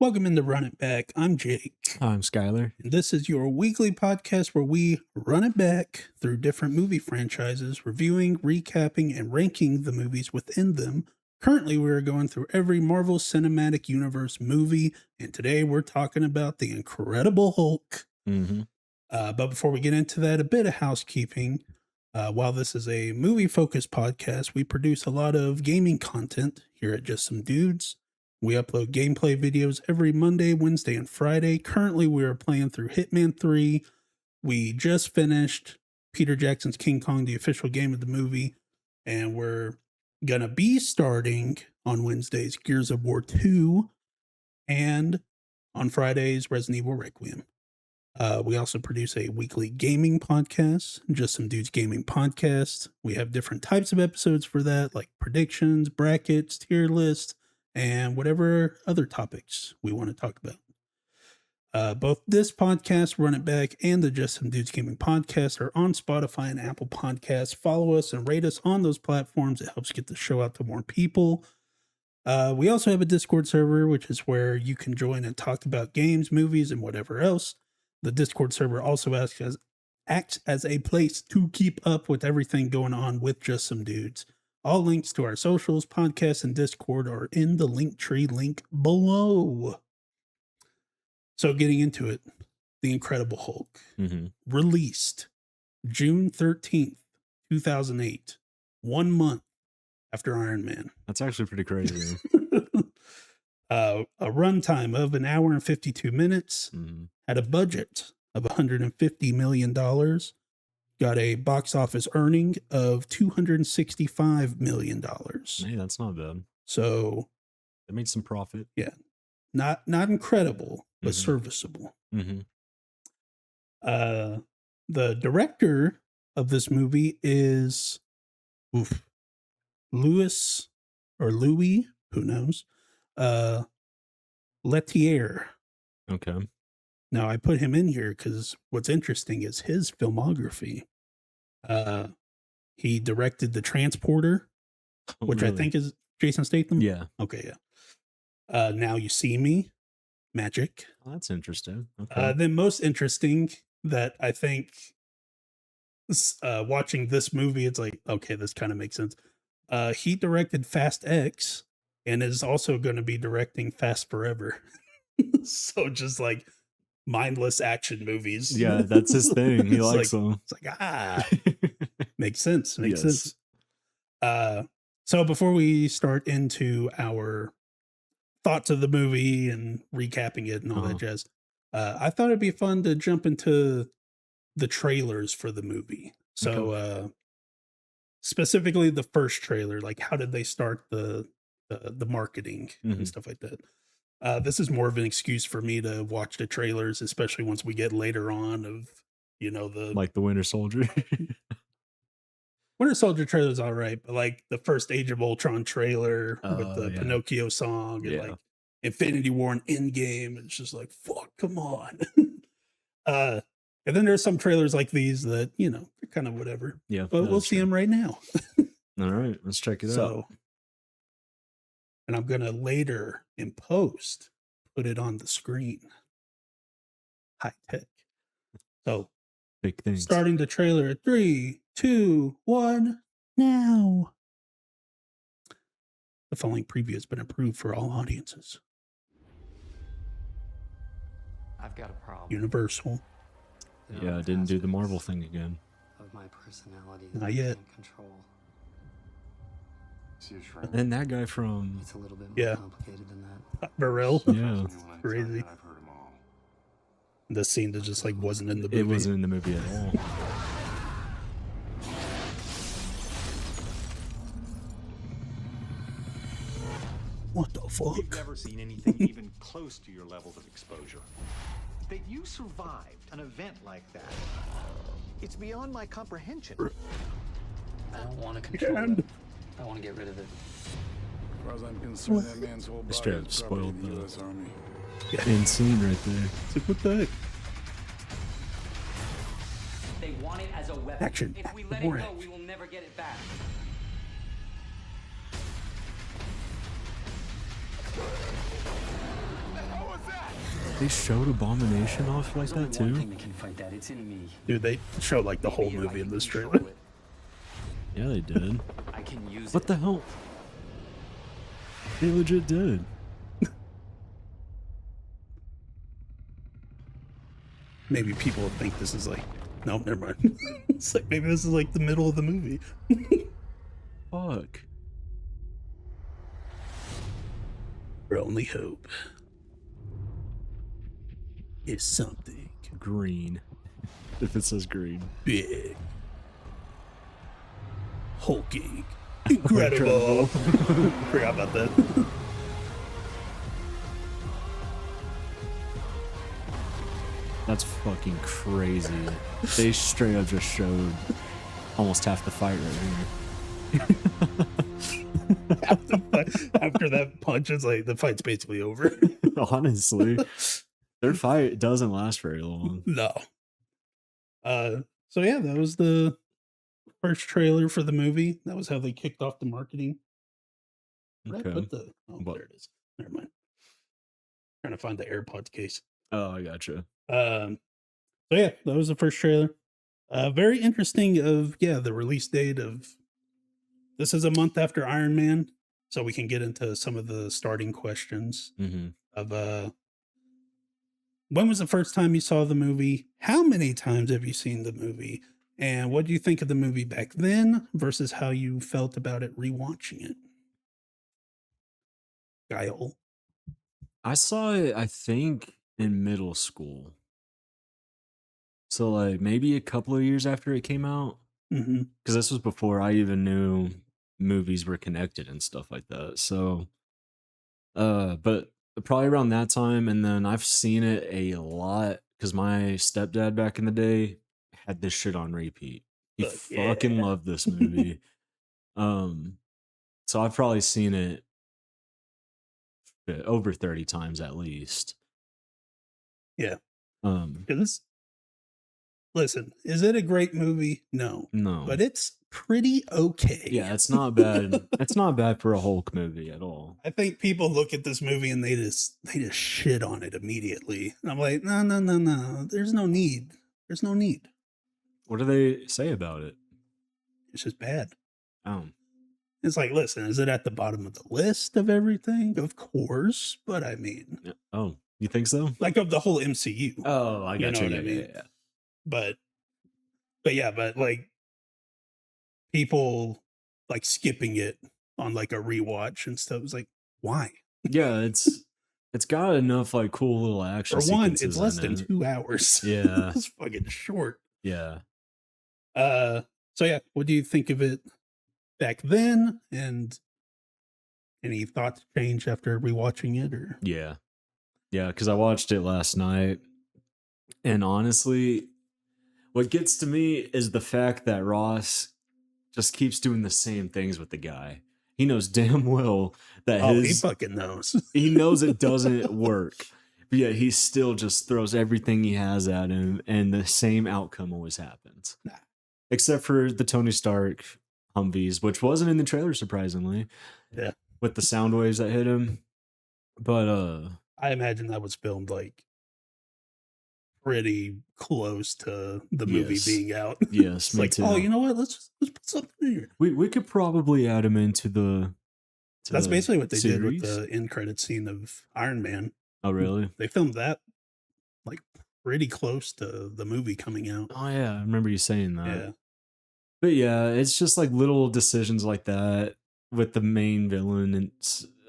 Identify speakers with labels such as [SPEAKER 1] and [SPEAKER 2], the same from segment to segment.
[SPEAKER 1] Welcome into Run It Back. I'm Jake.
[SPEAKER 2] I'm Skylar.
[SPEAKER 1] And this is your weekly podcast where we run it back through different movie franchises, reviewing, recapping, and ranking the movies within them. Currently, we are going through every Marvel Cinematic Universe movie, and today we're talking about The Incredible Hulk. But before we get into that, a bit of housekeeping. While this is a movie-focused podcast, we produce a lot of gaming content here at Just Some Dudes. We upload gameplay videos every Monday, Wednesday, and Friday. Currently, we are playing through Hitman 3. We just finished Peter Jackson's King Kong, the official game of the movie. And we're going to be starting on Wednesdays Gears of War 2. And on Fridays, Resident Evil Requiem. We also produce a weekly gaming podcast, Just Some Dudes Gaming Podcast. We have different types of episodes for that, like predictions, brackets, tier lists, and whatever other topics we want to talk about. Both this podcast, Run It Back, and the Just Some Dudes Gaming Podcast are on Spotify and Apple Podcasts. Follow us and rate us on those platforms. It helps get the show out to more people. We also have a Discord server, which is where you can join and talk about games, movies, and whatever else. The Discord server also acts as a place to keep up with everything going on with Just Some Dudes. All links to our socials, podcasts, and Discord are in the Linktree link below. So getting into it, The Incredible Hulk, released June 13th, 2008, 1 month after Iron Man.
[SPEAKER 2] That's actually pretty crazy.
[SPEAKER 1] A runtime of 1 hour and 52 minutes, had a budget of $150 million, got a box office earning of $265 million.
[SPEAKER 2] Hey, that's not bad.
[SPEAKER 1] So
[SPEAKER 2] it made some profit.
[SPEAKER 1] Yeah. Not incredible, but serviceable. The director of this movie is Louis, who knows? Leterrier.
[SPEAKER 2] Okay.
[SPEAKER 1] Now I put him in here because what's interesting is his filmography. He directed The Transporter, which I think is Jason Statham.
[SPEAKER 2] Yeah.
[SPEAKER 1] Okay. Yeah. Now You See Me, Magic.
[SPEAKER 2] Oh, that's interesting. Okay.
[SPEAKER 1] Then most interesting that I think watching this movie, it's like, okay, this kind of makes sense. He directed Fast X and is also going to be directing Fast Forever. So just like mindless action movies.
[SPEAKER 2] Yeah, that's his thing. He likes them.
[SPEAKER 1] It's like, makes sense. Makes sense. So before we start into our thoughts of the movie and recapping it and all that jazz, I thought it'd be fun to jump into the trailers for the movie. So specifically the first trailer, like how did they start the marketing and stuff like that. This is more of an excuse for me to watch the trailers, especially once we get later on of, the
[SPEAKER 2] Winter Soldier.
[SPEAKER 1] Winter Soldier trailer is all right, but like the first Age of Ultron trailer with the Pinocchio song and like Infinity War and Endgame, it's just like, fuck, come on. And then there's some trailers like these that, they're kind of whatever.
[SPEAKER 2] Yeah.
[SPEAKER 1] But we'll see them right now.
[SPEAKER 2] All right, let's check it out.
[SPEAKER 1] And I'm going to later in post put it on the screen. High tech. So
[SPEAKER 2] big things.
[SPEAKER 1] Starting the trailer at 3, 2, 1, now. The following preview has been approved for all audiences.
[SPEAKER 3] I've got a problem.
[SPEAKER 1] Universal.
[SPEAKER 2] Yeah, I didn't do the Marvel thing again.
[SPEAKER 3] Of my personality.
[SPEAKER 1] Not yet.
[SPEAKER 3] Control.
[SPEAKER 2] And that guy from...
[SPEAKER 3] It's a little bit more complicated than that.
[SPEAKER 1] Burrell.
[SPEAKER 2] Yeah.
[SPEAKER 1] Crazy. This scene that just like wasn't in the movie.
[SPEAKER 2] It wasn't in the movie at all.
[SPEAKER 1] What the fuck?
[SPEAKER 4] You've never seen anything even close to your levels of exposure. That you survived an event like that, it's beyond my comprehension.
[SPEAKER 3] I don't want to control it. I want to get rid of it.
[SPEAKER 5] As far as I'm concerned, that man's whole body
[SPEAKER 2] Straight up
[SPEAKER 5] is property
[SPEAKER 2] spoiled
[SPEAKER 5] of the
[SPEAKER 2] the
[SPEAKER 5] U.S. Army.
[SPEAKER 2] insane right there.
[SPEAKER 1] It's like, what the heck?
[SPEAKER 6] They want it as a weapon.
[SPEAKER 1] Action.
[SPEAKER 6] If we let it
[SPEAKER 1] More
[SPEAKER 6] go,
[SPEAKER 1] action.
[SPEAKER 6] we will never get it back.
[SPEAKER 5] What the hell was
[SPEAKER 2] They showed Abomination off like
[SPEAKER 3] There's only
[SPEAKER 2] that
[SPEAKER 3] one
[SPEAKER 2] too?
[SPEAKER 3] thing that can fight that. It's in me.
[SPEAKER 1] Dude, they show like the whole
[SPEAKER 3] Maybe if I
[SPEAKER 1] movie in
[SPEAKER 3] can
[SPEAKER 1] this
[SPEAKER 3] control
[SPEAKER 1] trailer.
[SPEAKER 3] it,
[SPEAKER 2] Yeah, they did.
[SPEAKER 3] I can use
[SPEAKER 2] What
[SPEAKER 3] it.
[SPEAKER 2] the hell? They legit did.
[SPEAKER 1] Maybe people will think this is like, no, never mind. It's like maybe this is like the middle of the movie.
[SPEAKER 2] Fuck.
[SPEAKER 1] Our only hope is something
[SPEAKER 2] Green. If it says green.
[SPEAKER 1] big, hulking, incredible. Forgot about that.
[SPEAKER 2] That's fucking crazy. They straight up just showed almost half the fight right
[SPEAKER 1] After that punch, it's like the fight's basically over.
[SPEAKER 2] here. Honestly, their fight doesn't last very long.
[SPEAKER 1] No. So yeah, that was the first trailer for the movie. That was how they kicked off the marketing. Where did I
[SPEAKER 2] Okay.
[SPEAKER 1] put the? Oh,
[SPEAKER 2] What?
[SPEAKER 1] there it is. Never mind. Trying to find the AirPods case.
[SPEAKER 2] Oh, I gotcha.
[SPEAKER 1] So yeah, that was the first trailer. Very interesting. Of the release date of this is a month after Iron Man, so we can get into some of the starting questions
[SPEAKER 2] Mm-hmm.
[SPEAKER 1] of when was the first time you saw the movie? How many times have you seen the movie? And what do you think of the movie back then versus how you felt about it rewatching it? Kyle.
[SPEAKER 2] I saw it, I think, in middle school. So, like, maybe a couple of years after it came out.
[SPEAKER 1] Mm-hmm.
[SPEAKER 2] Because this was before I even knew movies were connected and stuff like that. So, but probably around that time. And then I've seen it a lot because my stepdad back in the day had this shit on repeat. He
[SPEAKER 1] Fuck
[SPEAKER 2] fucking
[SPEAKER 1] yeah.
[SPEAKER 2] loved this movie. So I've probably seen it over 30 times at least.
[SPEAKER 1] Yeah.
[SPEAKER 2] 'Cause
[SPEAKER 1] Listen, is it a great movie? No.
[SPEAKER 2] no.
[SPEAKER 1] But it's pretty okay.
[SPEAKER 2] Yeah, it's not bad. It's not bad for a Hulk movie at all.
[SPEAKER 1] I think people look at this movie and they just shit on it immediately. And I'm like, no. There's no need. There's no need.
[SPEAKER 2] What do they say about it?
[SPEAKER 1] It's just bad. It's like, listen, is it at the bottom of the list of everything? Of course. But I mean,
[SPEAKER 2] Yeah. Oh, you think so?
[SPEAKER 1] like of the whole MCU.
[SPEAKER 2] Oh, I
[SPEAKER 1] You
[SPEAKER 2] got
[SPEAKER 1] know
[SPEAKER 2] you.
[SPEAKER 1] what I mean?
[SPEAKER 2] Yeah.
[SPEAKER 1] But like people like skipping it on like a rewatch and stuff. It's like, why?
[SPEAKER 2] Yeah, it's got enough like cool little action.
[SPEAKER 1] For one, it's
[SPEAKER 2] sequences
[SPEAKER 1] less
[SPEAKER 2] in
[SPEAKER 1] than
[SPEAKER 2] it.
[SPEAKER 1] 2 hours.
[SPEAKER 2] Yeah.
[SPEAKER 1] It's fucking short.
[SPEAKER 2] Yeah.
[SPEAKER 1] So yeah, what do you think of it back then? And any thoughts change after rewatching it? Or
[SPEAKER 2] Yeah. Yeah, because I watched it last night. And honestly, what gets to me is the fact that Ross just keeps doing the same things with the guy. He knows damn well that
[SPEAKER 1] he fucking knows.
[SPEAKER 2] he knows it doesn't work. But yet he still just throws everything he has at him, and the same outcome always happens.
[SPEAKER 1] Nah.
[SPEAKER 2] Except for the Tony Stark Humvees, which wasn't in the trailer, surprisingly.
[SPEAKER 1] Yeah.
[SPEAKER 2] With the sound waves that hit him. But
[SPEAKER 1] I imagine that was filmed like pretty close to the movie
[SPEAKER 2] Yes.
[SPEAKER 1] being out.
[SPEAKER 2] yes,
[SPEAKER 1] It's
[SPEAKER 2] me
[SPEAKER 1] like,
[SPEAKER 2] too.
[SPEAKER 1] oh, you know what? Let's put something in here.
[SPEAKER 2] We could probably add him into the
[SPEAKER 1] That's
[SPEAKER 2] the
[SPEAKER 1] basically what they did with
[SPEAKER 2] series.
[SPEAKER 1] the end credit scene of Iron Man.
[SPEAKER 2] Oh really?
[SPEAKER 1] They filmed that like pretty close to the movie coming out.
[SPEAKER 2] Oh yeah, I remember you saying that.
[SPEAKER 1] Yeah.
[SPEAKER 2] But yeah, it's just like little decisions like that with the main villain and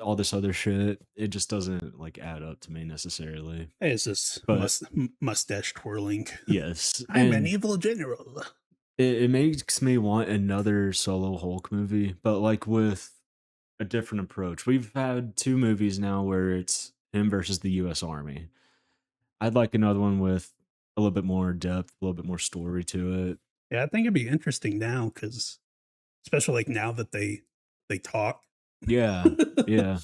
[SPEAKER 2] all this other shit. It just doesn't like add up to me necessarily.
[SPEAKER 1] Hey, it's just
[SPEAKER 2] But-
[SPEAKER 1] mustache twirling.
[SPEAKER 2] Yes.
[SPEAKER 1] I'm an
[SPEAKER 2] and
[SPEAKER 1] evil general.
[SPEAKER 2] it makes me want another solo Hulk movie, but like with a different approach. We've had 2 movies now where it's him versus the US Army. I'd like another one with a little bit more depth, a little bit more story to it.
[SPEAKER 1] Yeah, I think it'd be interesting now because, especially like now that they talk.
[SPEAKER 2] Yeah. Yeah.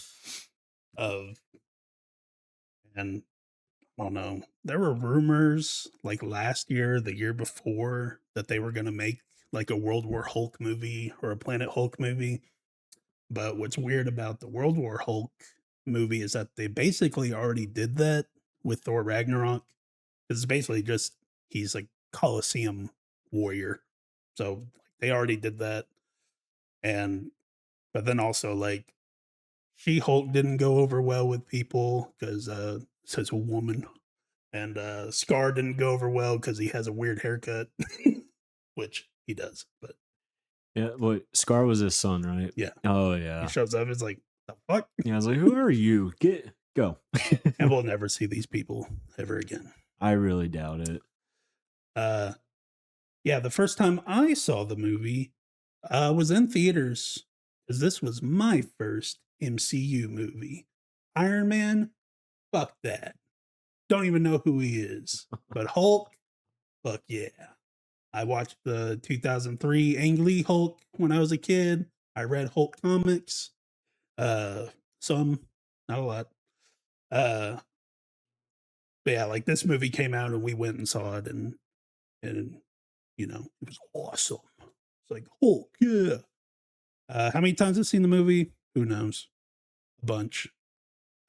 [SPEAKER 1] And I don't know. There were rumors like last year, the year before, that they were going to make like a World War Hulk movie or a Planet Hulk movie. But what's weird about the World War Hulk movie is that they basically already did that with Thor Ragnarok. It's basically just he's like Colosseum warrior. So they already did that. But then also like She-Hulk didn't go over well with people because it's a woman. And Scar didn't go over well because he has a weird haircut, which he does. But
[SPEAKER 2] Yeah, well, Scar was his son, right?
[SPEAKER 1] yeah,
[SPEAKER 2] Oh yeah.
[SPEAKER 1] he shows up. It's like, the fuck?
[SPEAKER 2] Yeah, I was like, who are you? Go.
[SPEAKER 1] And we'll never see these people ever again.
[SPEAKER 2] I really doubt it.
[SPEAKER 1] Yeah, the first time I saw the movie was in theaters because this was my first MCU movie. Iron Man, fuck that. Don't even know who he is. But Hulk, fuck yeah. I watched the 2003 Ang Lee Hulk when I was a kid. I read Hulk comics. Some, not a lot. But yeah, like this movie came out and we went and saw it and you know, it was awesome. It's like Hulk, yeah. How many times I've seen the movie? Who knows? A bunch.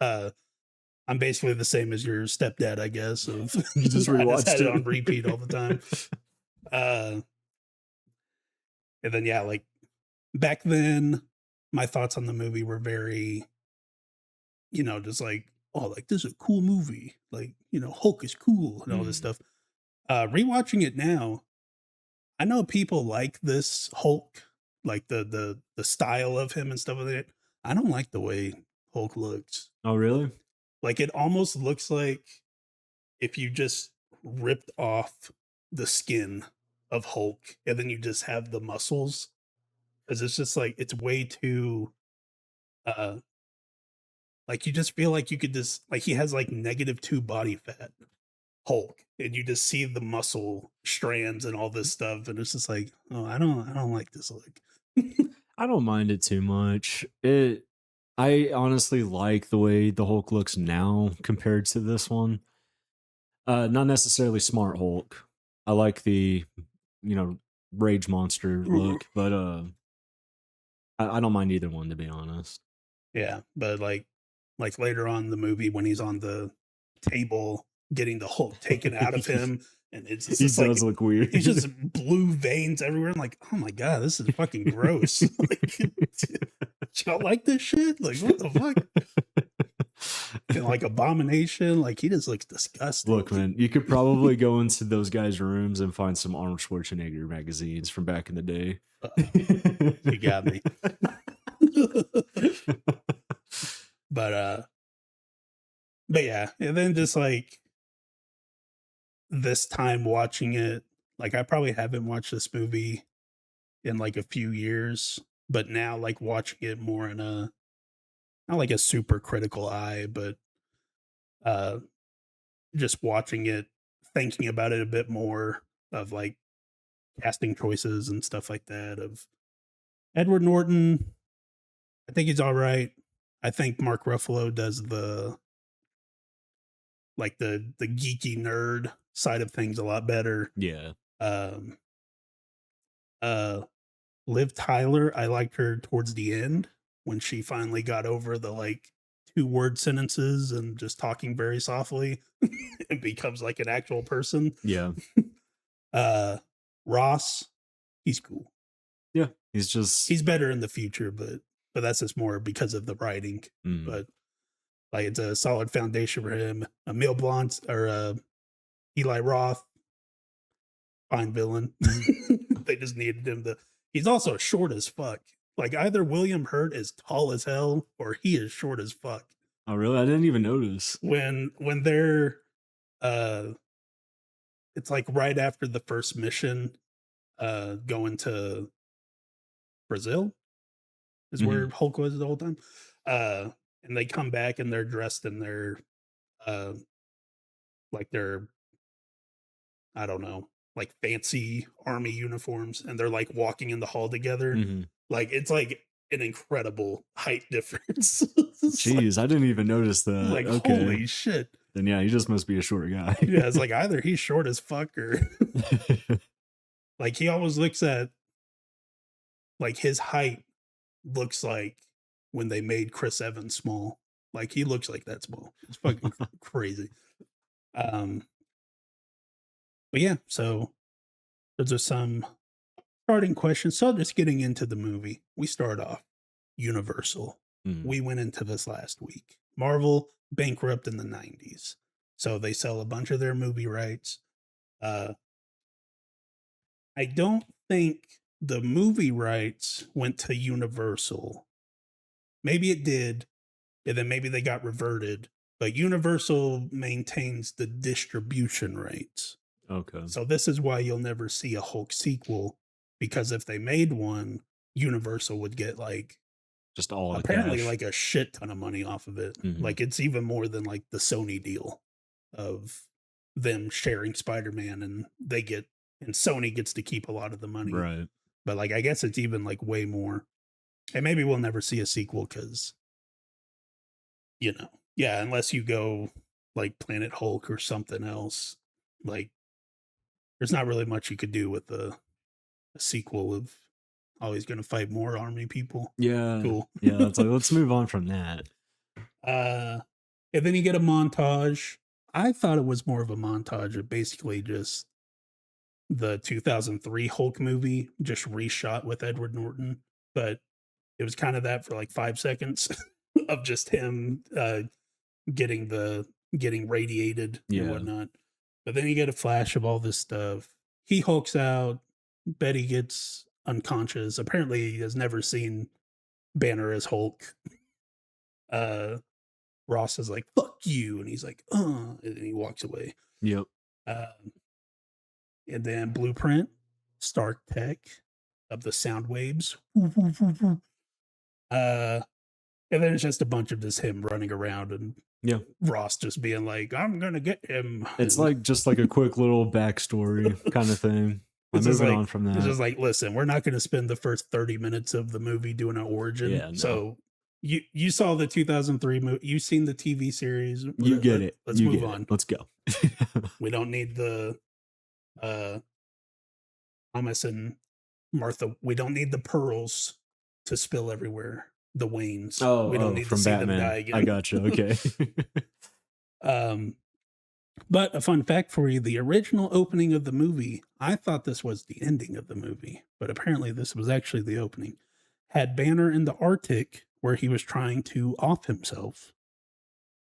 [SPEAKER 1] I'm basically the same as your stepdad, I guess. Of
[SPEAKER 2] You just
[SPEAKER 1] I
[SPEAKER 2] rewatched
[SPEAKER 1] had
[SPEAKER 2] it
[SPEAKER 1] on repeat all the time. And then yeah, like back then, my thoughts on the movie were very, you know, just like, oh, like this is a cool movie. Like, you know, Hulk is cool and all this stuff. Rewatching it now, I know people like this Hulk, like the style of him and stuff like that. I don't like the way Hulk looks.
[SPEAKER 2] Oh, really?
[SPEAKER 1] Like it almost looks like if you just ripped off the skin of Hulk and then you just have the muscles. Because it's just like it's way too like you just feel like you could just like he has like -2 body fat Hulk and you just see the muscle strands and all this stuff and it's just like, oh, I don't like this look.
[SPEAKER 2] I don't mind it too much. I honestly like the way the Hulk looks now compared to this one. Not necessarily smart Hulk. I like the, you know, rage monster look, but I don't mind either one, to be honest.
[SPEAKER 1] Yeah, but like later on in the movie when he's on the table getting the Hulk taken out of him and it's
[SPEAKER 2] He
[SPEAKER 1] just
[SPEAKER 2] does
[SPEAKER 1] like
[SPEAKER 2] look weird.
[SPEAKER 1] he's just blue veins everywhere. I'm like, oh my god, this is fucking gross. Like, y'all like this shit? Like, what the fuck? And, like Abomination, like he just looks disgusting.
[SPEAKER 2] Look, man, you could probably go into those guys' rooms and find some Arnold Schwarzenegger magazines from back in the day.
[SPEAKER 1] You got me. But yeah, and then just like this time watching it, like I probably haven't watched this movie in like a few years, but now like watching it more in a not like a super critical eye, but just watching it, thinking about it a bit more of like casting choices and stuff like that. Of Edward Norton, I think he's all right. I think Mark Ruffalo does the like the geeky nerd side of things a lot better.
[SPEAKER 2] Yeah.
[SPEAKER 1] Liv Tyler, I liked her towards the end when she finally got over the like 2-word sentences and just talking very softly and becomes like an actual person.
[SPEAKER 2] Yeah.
[SPEAKER 1] Ross, he's cool.
[SPEAKER 2] Yeah. He's
[SPEAKER 1] better in the future, but that's just more because of the writing. But like it's a solid foundation for him. Emil Blunt or Eli Roth, fine villain. They just needed him to. He's also short as fuck. Like either William Hurt is tall as hell or he is short as fuck.
[SPEAKER 2] Oh, really? I didn't even notice.
[SPEAKER 1] When they're it's like right after the first mission, going to Brazil is where Hulk was the whole time. And they come back and they're dressed in their like their I don't know, like fancy army uniforms and they're like walking in the hall together. Like it's like an incredible height difference.
[SPEAKER 2] Jeez, I didn't even notice that.
[SPEAKER 1] Like
[SPEAKER 2] Okay.
[SPEAKER 1] holy shit.
[SPEAKER 2] Then yeah, he just must be a short guy.
[SPEAKER 1] Yeah, it's like either he's short as fuck or like he always looks at like his height looks like when they made Chris Evans small. Like he looks like that small. It's fucking crazy. Um, but yeah, so those are some starting questions. So just getting into the movie, we start off Universal.
[SPEAKER 2] Mm.
[SPEAKER 1] We went into this last week. Marvel bankrupt in the 90s. So they sell a bunch of their movie rights. I don't think the movie rights went to Universal. Maybe it did, and then maybe they got reverted. But Universal maintains the distribution rights.
[SPEAKER 2] Okay.
[SPEAKER 1] So this is why you'll never see a Hulk sequel, because if they made one, Universal would get like
[SPEAKER 2] Just all the
[SPEAKER 1] apparently
[SPEAKER 2] cash.
[SPEAKER 1] like a shit ton of money off of it.
[SPEAKER 2] Mhm.
[SPEAKER 1] Like it's even more than like the Sony deal of them sharing Spider-Man, and Sony gets to keep a lot of the money.
[SPEAKER 2] Right.
[SPEAKER 1] But like I guess it's even like way more. And maybe we'll never see a sequel because, yeah, unless you go like Planet Hulk or something else, like there's not really much you could do with a sequel of always going to fight more army people.
[SPEAKER 2] Yeah.
[SPEAKER 1] Cool.
[SPEAKER 2] Yeah. It's like, let's move on from that.
[SPEAKER 1] And then you get a montage. I thought it was more of a montage of basically just the 2003 Hulk movie, just reshot with Edward Norton. But it was kind of that for like 5 seconds of just him getting radiated and
[SPEAKER 2] Yeah.
[SPEAKER 1] whatnot. But then you get a flash of all this stuff. He hulks out. Betty gets unconscious. Apparently, he has never seen Banner as Hulk. Ross is like, "Fuck you," and he's like, and then he walks away.
[SPEAKER 2] Yep.
[SPEAKER 1] And then Blueprint, Stark Tech of the sound waves. And then it's just a bunch of just him running around and
[SPEAKER 2] Yeah.
[SPEAKER 1] Ross just being like, "I'm gonna get him."
[SPEAKER 2] It's like just like a quick little backstory kind of thing. I'm
[SPEAKER 1] It's just
[SPEAKER 2] moving
[SPEAKER 1] like-
[SPEAKER 2] on from
[SPEAKER 1] It's
[SPEAKER 2] that.
[SPEAKER 1] just like, listen, we're not going to spend the first 30 minutes of the movie doing an origin.
[SPEAKER 2] Yeah, no.
[SPEAKER 1] So you saw the 2003 movie. You've seen the TV series.
[SPEAKER 2] You get it.
[SPEAKER 1] Let's
[SPEAKER 2] You
[SPEAKER 1] move
[SPEAKER 2] get
[SPEAKER 1] on.
[SPEAKER 2] it. Let's go.
[SPEAKER 1] We don't need the Thomas and Martha. We don't need the pearls to spill everywhere. The Waynes. We don't need
[SPEAKER 2] from
[SPEAKER 1] to see
[SPEAKER 2] Batman.
[SPEAKER 1] them die again.
[SPEAKER 2] I gotcha. Okay.
[SPEAKER 1] But a fun fact for you, the original opening of the movie, I thought this was the ending of the movie, but apparently this was actually the opening, had Banner in the Arctic where he was trying to off himself.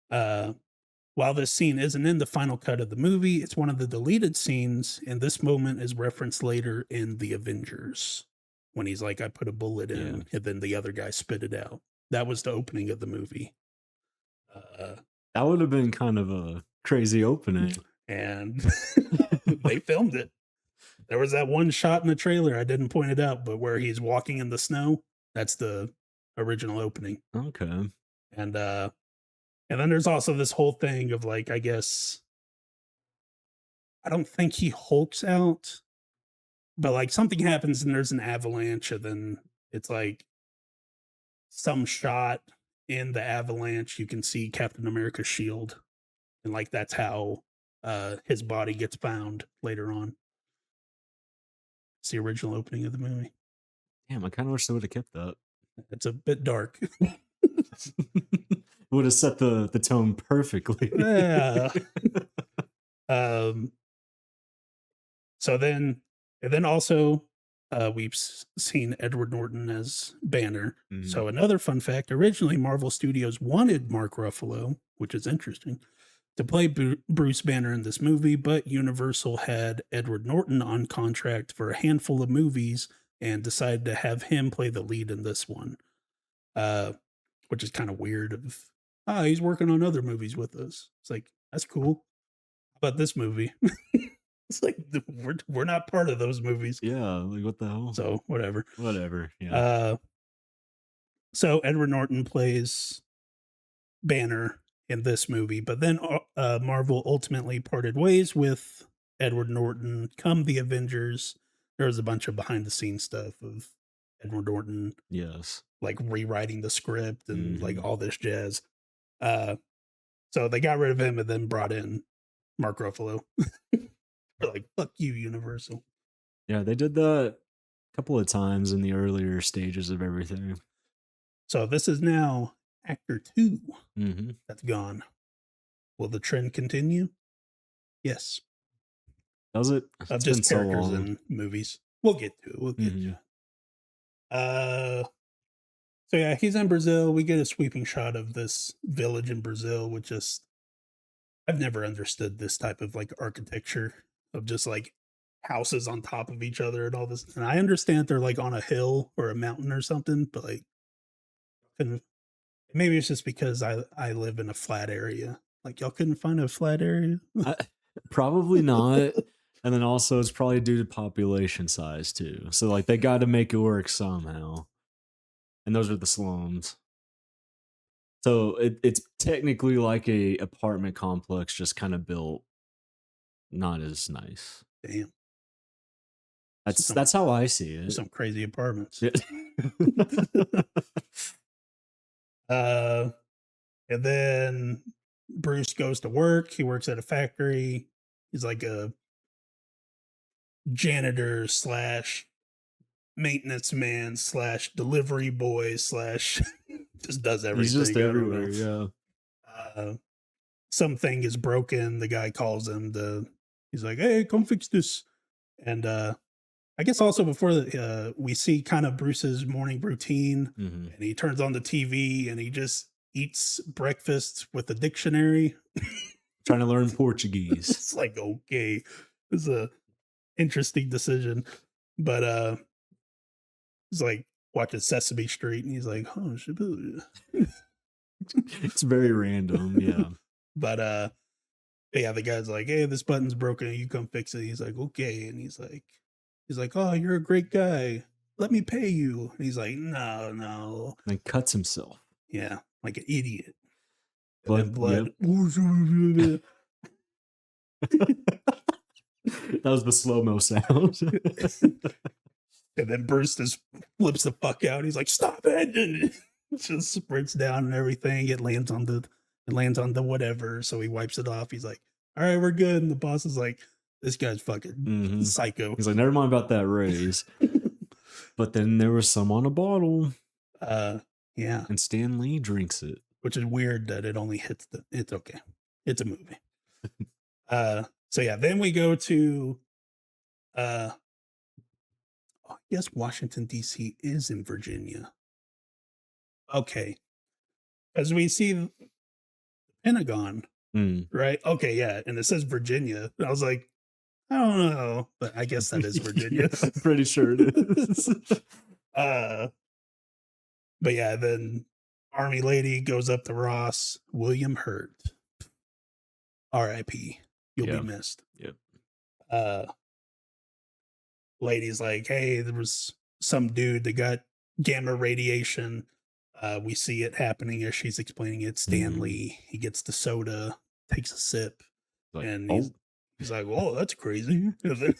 [SPEAKER 1] While this scene isn't in the final cut of the movie, it's one of the deleted scenes, and this moment is referenced later in The Avengers when he's like, "I put a bullet in," and then the other guy spit it out. That was the opening of the movie.
[SPEAKER 2] That would have been kind of a crazy opening.
[SPEAKER 1] And they filmed it. There was that one shot in the trailer, I didn't point it out, but where he's walking in the snow, that's the original opening.
[SPEAKER 2] Okay.
[SPEAKER 1] And then there's also this whole thing of like, I guess, I don't think he hulks out, but like something happens and there's an avalanche, and then it's like some shot in the avalanche, you can see Captain America's shield. And like that's how his body gets found later on. It's the original opening of the movie.
[SPEAKER 2] Damn, I kind of wish they would have kept that.
[SPEAKER 1] It's a bit dark.
[SPEAKER 2] Would have set the tone perfectly.
[SPEAKER 1] Yeah. So then, and then also, we've seen Edward Norton as Banner.
[SPEAKER 2] Mhm.
[SPEAKER 1] So another fun fact: originally, Marvel Studios wanted Mark Ruffalo, which is interesting, to play Bruce Banner in this movie, but Universal had Edward Norton on contract for a handful of movies and decided to have him play the lead in this one, which is kind of weird. He's working on other movies with us. It's like, that's cool. How about this movie? It's like, we're not part of those movies.
[SPEAKER 2] Yeah, like what the hell?
[SPEAKER 1] So whatever.
[SPEAKER 2] Whatever. Yeah.
[SPEAKER 1] So Edward Norton plays Banner in this movie, but then Marvel ultimately parted ways with Edward Norton come the Avengers. There was a bunch of behind the scenes stuff of Edward Norton
[SPEAKER 2] Yes.
[SPEAKER 1] like rewriting the script and like
[SPEAKER 2] Mhm.
[SPEAKER 1] all this jazz. So they got rid of him and then brought in Mark Ruffalo. They're like, "Fuck you, Universal."
[SPEAKER 2] Yeah, they did that a couple of times in the earlier stages of everything.
[SPEAKER 1] So this is now Actor 2
[SPEAKER 2] Mm-hmm.
[SPEAKER 1] that's gone. Will the trend continue? Yes.
[SPEAKER 2] Does it? It's been
[SPEAKER 1] Just
[SPEAKER 2] so
[SPEAKER 1] characters
[SPEAKER 2] long.
[SPEAKER 1] in movies. We'll get to it. We'll get to it. So yeah, he's in Brazil. We get a sweeping shot of this village in Brazil, which is I've never understood this type of like architecture of just like houses on top of each other and all this. And I understand they're like on a hill or a mountain or something, but like maybe it's just because I live in a flat area. Like y'all couldn't find a flat area.
[SPEAKER 2] Probably not. And then also it's probably due to population size too. So like they got to make it work somehow. And those are the slums. So it's technically like a apartment complex, just kind of built not as nice.
[SPEAKER 1] Damn.
[SPEAKER 2] That's how I see it.
[SPEAKER 1] Some crazy apartments.
[SPEAKER 2] Yeah.
[SPEAKER 1] And then Bruce goes to work. He works at a factory. He's like a janitor slash maintenance man slash delivery boy slash just does everything.
[SPEAKER 2] He's just everywhere, yeah.
[SPEAKER 1] Something is broken. The guy calls him he's like, hey, come fix this. And I guess also before we see kind of Bruce's morning routine, and he turns on the TV and he just eats breakfast with a dictionary.
[SPEAKER 2] Trying to learn Portuguese.
[SPEAKER 1] It's like, okay, it's a interesting decision. But he's like watching Sesame Street and he's like, oh,
[SPEAKER 2] it's very random, yeah.
[SPEAKER 1] But yeah, the guy's like, hey, this button's broken, you come fix it. He's like, okay. And he's like, oh, you're a great guy, let me pay you. And he's like, no.
[SPEAKER 2] And then cuts himself.
[SPEAKER 1] Yeah, like an idiot.
[SPEAKER 2] Blood.
[SPEAKER 1] Yep.
[SPEAKER 2] That was the slow-mo sound.
[SPEAKER 1] And then Bruce just flips the fuck out. He's like, stop it. And just sprints down and everything. It lands on the whatever. So he wipes it off. He's like, all right, we're good. And the boss is like, this guy's fucking psycho.
[SPEAKER 2] He's like, never mind about that raise. But then there was some on a bottle.
[SPEAKER 1] Yeah.
[SPEAKER 2] And Stan Lee drinks it.
[SPEAKER 1] Which is weird that it only hits it's okay. It's a movie. So yeah, then we go to I guess Washington, D.C. is in Virginia. Okay. As we see the Pentagon, right? Okay, yeah. And it says Virginia. I was like, I don't know, but I guess that is Virginia.
[SPEAKER 2] Yeah, I'm pretty sure it is.
[SPEAKER 1] But yeah, then Army lady goes up to Ross. William Hurt. R.I.P. You'll be missed.
[SPEAKER 2] Yep.
[SPEAKER 1] Lady's like, hey, there was some dude that got gamma radiation. We see it happening as she's explaining it. Stanley, he gets the soda, takes a sip,
[SPEAKER 2] like,
[SPEAKER 1] and he's like, oh, that's crazy.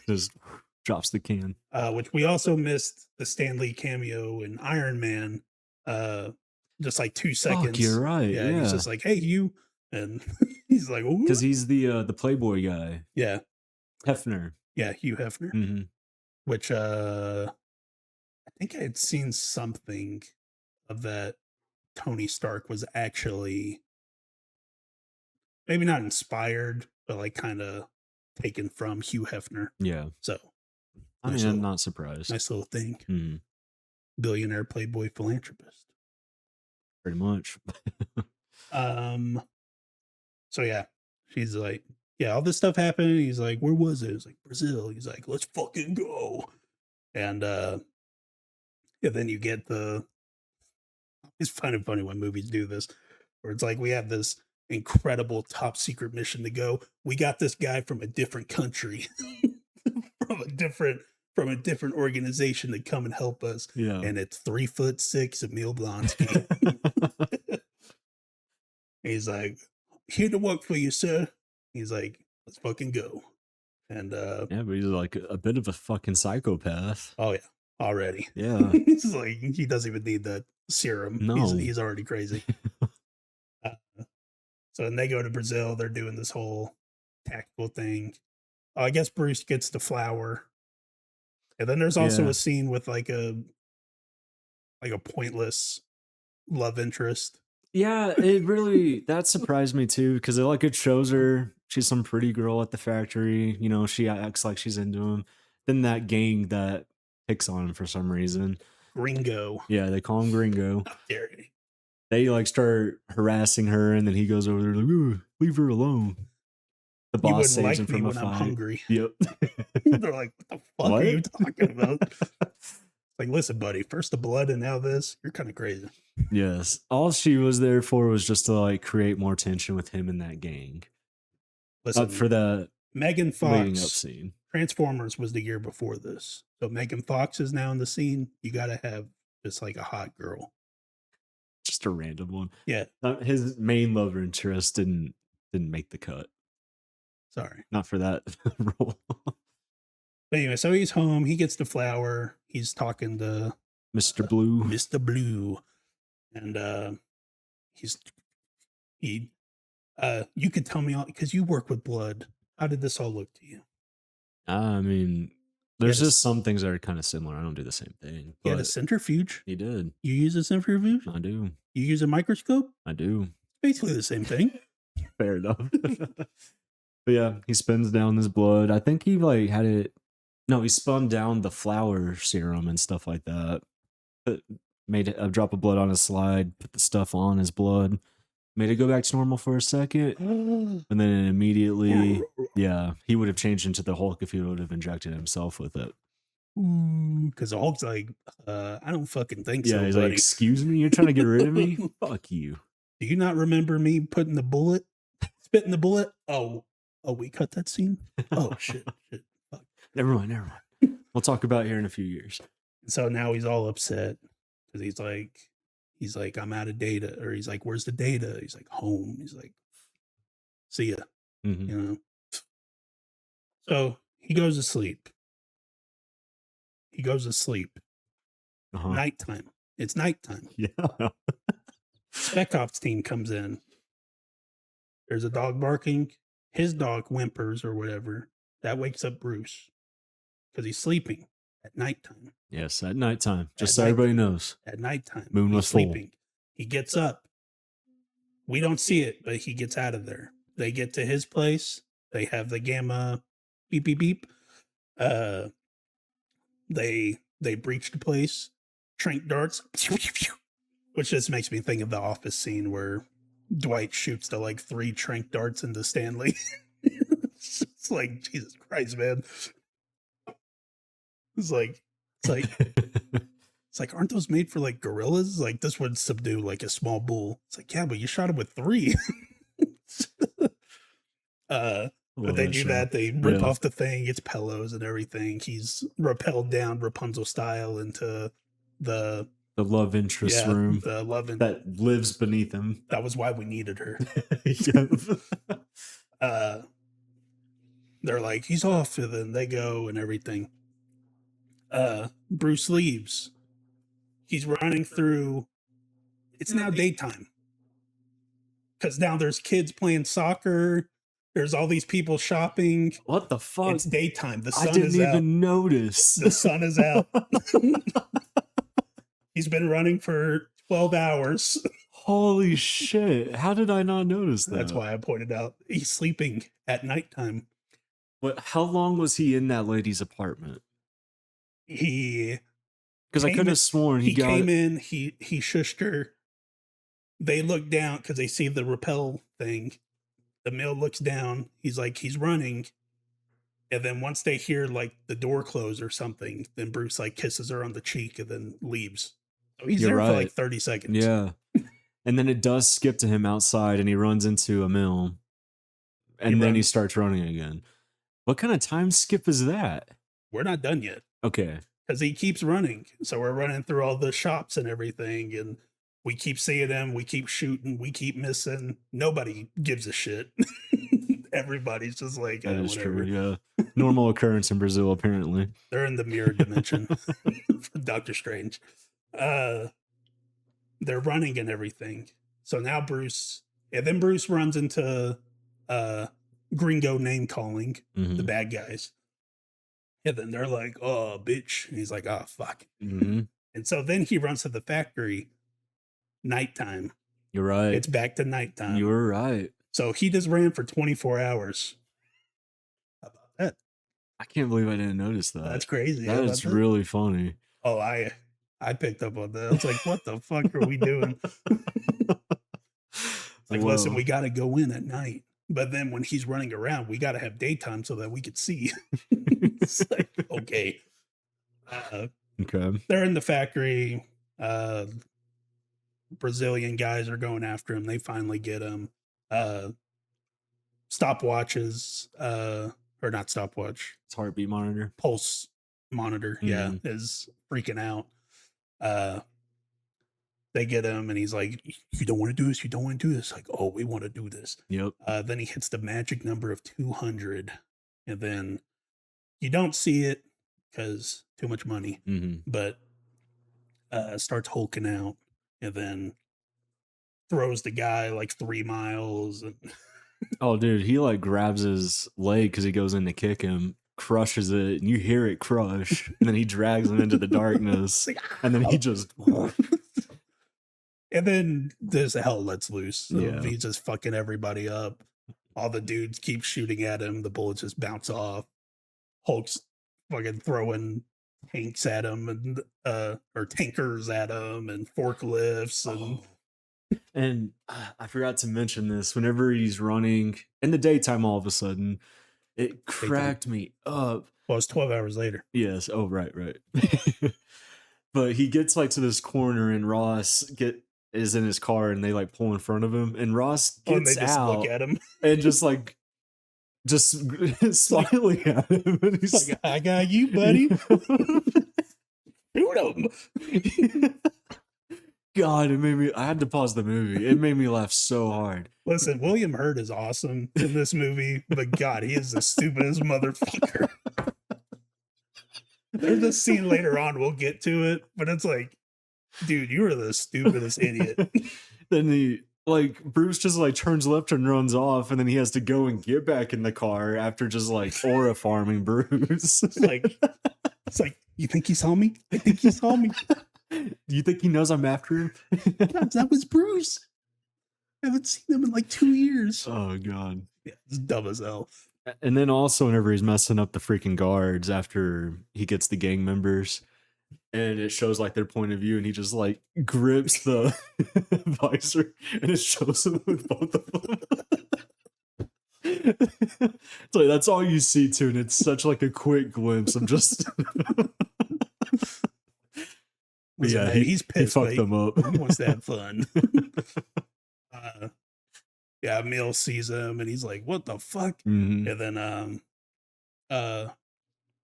[SPEAKER 2] Just drops the can.
[SPEAKER 1] Which we also missed the Stanley cameo in Iron Man. Just like 2 seconds.
[SPEAKER 2] Fuck, you're right. Yeah.
[SPEAKER 1] He's just like, hey, you. And he's like, oh.
[SPEAKER 2] Because he's the Playboy guy.
[SPEAKER 1] Yeah.
[SPEAKER 2] Hefner.
[SPEAKER 1] Yeah, Hugh Hefner. Which I think I had seen something of that Tony Stark was actually maybe not inspired, but like kind of taken from Hugh Hefner.
[SPEAKER 2] Yeah.
[SPEAKER 1] So
[SPEAKER 2] I mean, I'm not surprised.
[SPEAKER 1] Nice little thing. Billionaire Playboy philanthropist.
[SPEAKER 2] Pretty much.
[SPEAKER 1] So yeah, she's like, yeah, all this stuff happened. He's like, where was it? It's like Brazil. He's like, let's fucking go. And then you get it's kind of funny when movies do this, where it's like, we have this incredible top secret mission to go. We got this guy from a different country, from a different organization to come and help us.
[SPEAKER 2] Yeah.
[SPEAKER 1] And it's 3'6" Emil Blonsky. He's like, here to work for you, sir. He's like, let's fucking go. And
[SPEAKER 2] yeah, but he's like a bit of a fucking psychopath.
[SPEAKER 1] Oh yeah, already.
[SPEAKER 2] Yeah.
[SPEAKER 1] He's like, he doesn't even need that serum.
[SPEAKER 2] No.
[SPEAKER 1] He's already crazy. So then they go to Brazil. They're doing this whole tactical thing. I guess Bruce gets the flower. And then there's also a scene with like a pointless love interest.
[SPEAKER 2] Yeah, it really that surprised me too, because it shows her she's some pretty girl at the factory. You know, she acts like she's into him. Then that gang that picks on him for some reason.
[SPEAKER 1] Gringo.
[SPEAKER 2] Yeah, they call him Gringo.
[SPEAKER 1] Scary.
[SPEAKER 2] They like start harassing her, and then he goes over there like, "Ooh, leave her alone." The
[SPEAKER 1] You
[SPEAKER 2] boss
[SPEAKER 1] wouldn't
[SPEAKER 2] saves him
[SPEAKER 1] like me
[SPEAKER 2] from a
[SPEAKER 1] when I'm
[SPEAKER 2] fight.
[SPEAKER 1] hungry.
[SPEAKER 2] Yep.
[SPEAKER 1] They're like, what the fuck
[SPEAKER 2] What?
[SPEAKER 1] are you talking about? Like, listen, buddy, first the blood and now this. You're kind of crazy.
[SPEAKER 2] Yes. All she was there for was just to like create more tension with him and that gang.
[SPEAKER 1] Listen,
[SPEAKER 2] Up for the
[SPEAKER 1] Megan
[SPEAKER 2] leading up
[SPEAKER 1] Fox,
[SPEAKER 2] scene.
[SPEAKER 1] Transformers was the year before this. So Megan Fox is now in the scene. You got to have just like a hot girl.
[SPEAKER 2] Just a random one.
[SPEAKER 1] Yeah.
[SPEAKER 2] His main love interest didn't make the cut.
[SPEAKER 1] Sorry.
[SPEAKER 2] Not for that role.
[SPEAKER 1] But anyway, so he's home. He gets the flower. He's talking to
[SPEAKER 2] Mr. Blue.
[SPEAKER 1] Mr. Blue. And you could tell me, because you work with blood. How did this all look to you?
[SPEAKER 2] I mean, there's
[SPEAKER 1] Yes.
[SPEAKER 2] just some things that are kind of similar. I don't do the same thing.
[SPEAKER 1] He had a
[SPEAKER 2] But
[SPEAKER 1] centrifuge.
[SPEAKER 2] he did.
[SPEAKER 1] You use a centrifuge?
[SPEAKER 2] I do.
[SPEAKER 1] You use a microscope?
[SPEAKER 2] I do.
[SPEAKER 1] Basically the same thing.
[SPEAKER 2] Fair enough. But yeah, he spins down his blood. I think he like had it. No, he spun down the flower serum and stuff like that. Made a drop of blood on his slide, put the stuff on his blood, made it go back to normal for a second, and then immediately, yeah, he would have changed into the Hulk if he would have injected himself with it.
[SPEAKER 1] Because the Hulk's like, I don't fucking think
[SPEAKER 2] Yeah,
[SPEAKER 1] so,
[SPEAKER 2] he's
[SPEAKER 1] buddy.
[SPEAKER 2] like, "Excuse me, you're trying to get rid of me? Fuck you."
[SPEAKER 1] Do you not remember me putting the bullet, spitting the bullet? Oh, we cut that scene? Oh, shit. Fuck.
[SPEAKER 2] Never mind. We'll talk about it here in a few years.
[SPEAKER 1] So now he's all upset because he's like, I'm out of data. Or he's like, where's the data? He's like, home. He's like, see ya.
[SPEAKER 2] Mhm.
[SPEAKER 1] You know? So he goes to sleep.
[SPEAKER 2] Uh-huh.
[SPEAKER 1] Nighttime. It's nighttime.
[SPEAKER 2] Yeah.
[SPEAKER 1] Spec Ops team comes in. There's a dog barking. His dog whimpers or whatever. That wakes up Bruce because he's sleeping at nighttime.
[SPEAKER 2] Yes, at nighttime. Just
[SPEAKER 1] At
[SPEAKER 2] so everybody knows.
[SPEAKER 1] At nighttime.
[SPEAKER 2] Moon
[SPEAKER 1] He's
[SPEAKER 2] was full.
[SPEAKER 1] sleeping. He gets up. We don't see it, but he gets out of there. They get to his place. They have the gamma beep beep beep. They breach the place. Trank darts. Which just makes me think of the Office scene where Dwight shoots the like 3 trank darts into Stanley. It's like, Jesus Christ, man. It's like, aren't those made for like gorillas? Like this would subdue like a small bull. It's like, yeah, but you shot him with 3. But they do that. They rip off the thing. It's pillows and everything. He's rappelled down Rapunzel style into the
[SPEAKER 2] love interest room
[SPEAKER 1] The love
[SPEAKER 2] that lives beneath him.
[SPEAKER 1] That was why we needed her. They're like, he's off, and then they go and everything. Bruce leaves. He's running through. It's now daytime. Because now there's kids playing soccer. There's all these people shopping.
[SPEAKER 2] What the fuck?
[SPEAKER 1] It's daytime. The
[SPEAKER 2] I
[SPEAKER 1] sun
[SPEAKER 2] didn't
[SPEAKER 1] is out.
[SPEAKER 2] even notice.
[SPEAKER 1] The sun is out. He's been running for 12 hours.
[SPEAKER 2] Holy shit. How did I not notice that?
[SPEAKER 1] That's why I pointed out he's sleeping at nighttime.
[SPEAKER 2] But how long was he in that lady's apartment?
[SPEAKER 1] He
[SPEAKER 2] Because I could have sworn
[SPEAKER 1] he came in, he shushed her. They look down because they see the rappel thing. The male looks down. He's like, he's running. And then once they hear like the door close or something, then Bruce like kisses her on the cheek and then leaves. So he's
[SPEAKER 2] You're
[SPEAKER 1] there for
[SPEAKER 2] right.
[SPEAKER 1] like 30 seconds.
[SPEAKER 2] Yeah. And then it does skip to him outside and he runs into a mill. And then he starts running again. What kind of time skip is that?
[SPEAKER 1] We're not done yet.
[SPEAKER 2] Okay.
[SPEAKER 1] Because he keeps running. So we're running through all the shops and everything. And we keep seeing him. We keep shooting. We keep missing. Nobody gives a shit. Everybody's just like,
[SPEAKER 2] That is
[SPEAKER 1] whatever.
[SPEAKER 2] true, yeah. Normal occurrence in Brazil, apparently.
[SPEAKER 1] They're in the mirror dimension for Doctor Strange. They're running and everything. So now Bruce runs into Gringo name calling, the bad guys. And then they're like, oh, bitch. And he's like, oh, fuck.
[SPEAKER 2] Mm-hmm.
[SPEAKER 1] And so then he runs to the factory, nighttime.
[SPEAKER 2] You're right.
[SPEAKER 1] It's back to nighttime.
[SPEAKER 2] You're right.
[SPEAKER 1] So he just ran for 24 hours. How about that?
[SPEAKER 2] I can't believe I didn't notice that.
[SPEAKER 1] That's crazy.
[SPEAKER 2] That is really funny.
[SPEAKER 1] Oh, I picked up on that. I was like, what the fuck are we doing? Like, listen, we got to go in at night. But then when he's running around, we got to have daytime so that we could see. It's like, okay.
[SPEAKER 2] Okay.
[SPEAKER 1] They're in the factory. Brazilian guys are going after him. They finally get him. Stopwatches, or not stopwatch.
[SPEAKER 2] It's heartbeat monitor.
[SPEAKER 1] Pulse monitor, yeah, is freaking out. They get him and he's like, you don't want to do this, you don't want to do this. Like, oh, we want to do this.
[SPEAKER 2] Yep.
[SPEAKER 1] Then he hits the magic number of 200, and then you don't see it because too much money, but starts hulking out and then throws the guy like 3 miles. And
[SPEAKER 2] oh, dude, he like grabs his leg because he goes in to kick him, crushes it, and you hear it crush, and then he drags him into the darkness, and then he just...
[SPEAKER 1] And then this hell lets loose. So
[SPEAKER 2] Yeah.
[SPEAKER 1] he's just fucking everybody up. All the dudes keep shooting at him. The bullets just bounce off. Hulk's fucking throwing tanks at him and or tankers at him and forklifts and
[SPEAKER 2] And I forgot to mention this. Whenever he's running in the daytime, all of a sudden, it cracked me up.
[SPEAKER 1] Well, it's 12 hours later.
[SPEAKER 2] Yes. Oh, right. But he gets like to this corner, and Ross is in his car, and they like pull in front of him, and Ross
[SPEAKER 1] And they
[SPEAKER 2] gets
[SPEAKER 1] just
[SPEAKER 2] out
[SPEAKER 1] look at him.
[SPEAKER 2] and just smiling at him. And he's
[SPEAKER 1] Like, I got you, buddy. Shoot him.
[SPEAKER 2] God, I had to pause the movie. It made me laugh so hard.
[SPEAKER 1] Listen, William Hurt is awesome in this movie, but God, he is the stupidest motherfucker. There's a scene later on, we'll get to it, but it's like, dude, you are the stupidest idiot.
[SPEAKER 2] Then Bruce just like turns left and runs off, and then he has to go and get back in the car after just like aura farming Bruce.
[SPEAKER 1] It's like, you think he saw me? I think he saw me.
[SPEAKER 2] You think he knows I'm after him?
[SPEAKER 1] God, that was Bruce. I haven't seen him in like 2 years.
[SPEAKER 2] Oh God.
[SPEAKER 1] Yeah, it's dumb as hell.
[SPEAKER 2] And then also whenever he's messing up the freaking guards after he gets the gang members, and it shows like their point of view, and he just like grips the visor, and it shows him with both of them. It's like that's all you see too, and it's such like a quick glimpse of just
[SPEAKER 1] Listen,
[SPEAKER 2] yeah,
[SPEAKER 1] man, he's pissed.
[SPEAKER 2] He fucked them up.
[SPEAKER 1] He wants to have fun. Yeah, Mills sees him and he's like, what the fuck?
[SPEAKER 2] Mhm.
[SPEAKER 1] And then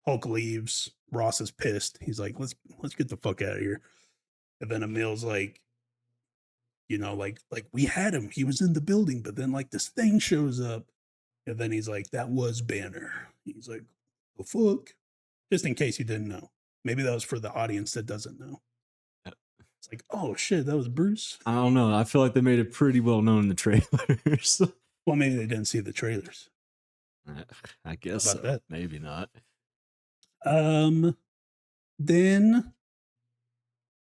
[SPEAKER 1] Hulk leaves. Ross is pissed. He's like, let's get the fuck out of here. And then Emil's like, you know, like we had him. He was in the building, but then like this thing shows up. And then he's like, that was Banner. He's like, the fuck? Just in case you didn't know. Maybe that was for the audience that doesn't know. It's like, oh shit, that was Bruce.
[SPEAKER 2] I don't know. I feel like they made it pretty well known in the trailers.
[SPEAKER 1] Well, maybe they didn't see the trailers.
[SPEAKER 2] I guess
[SPEAKER 1] How about
[SPEAKER 2] so.
[SPEAKER 1] that?
[SPEAKER 2] Maybe not.
[SPEAKER 1] Then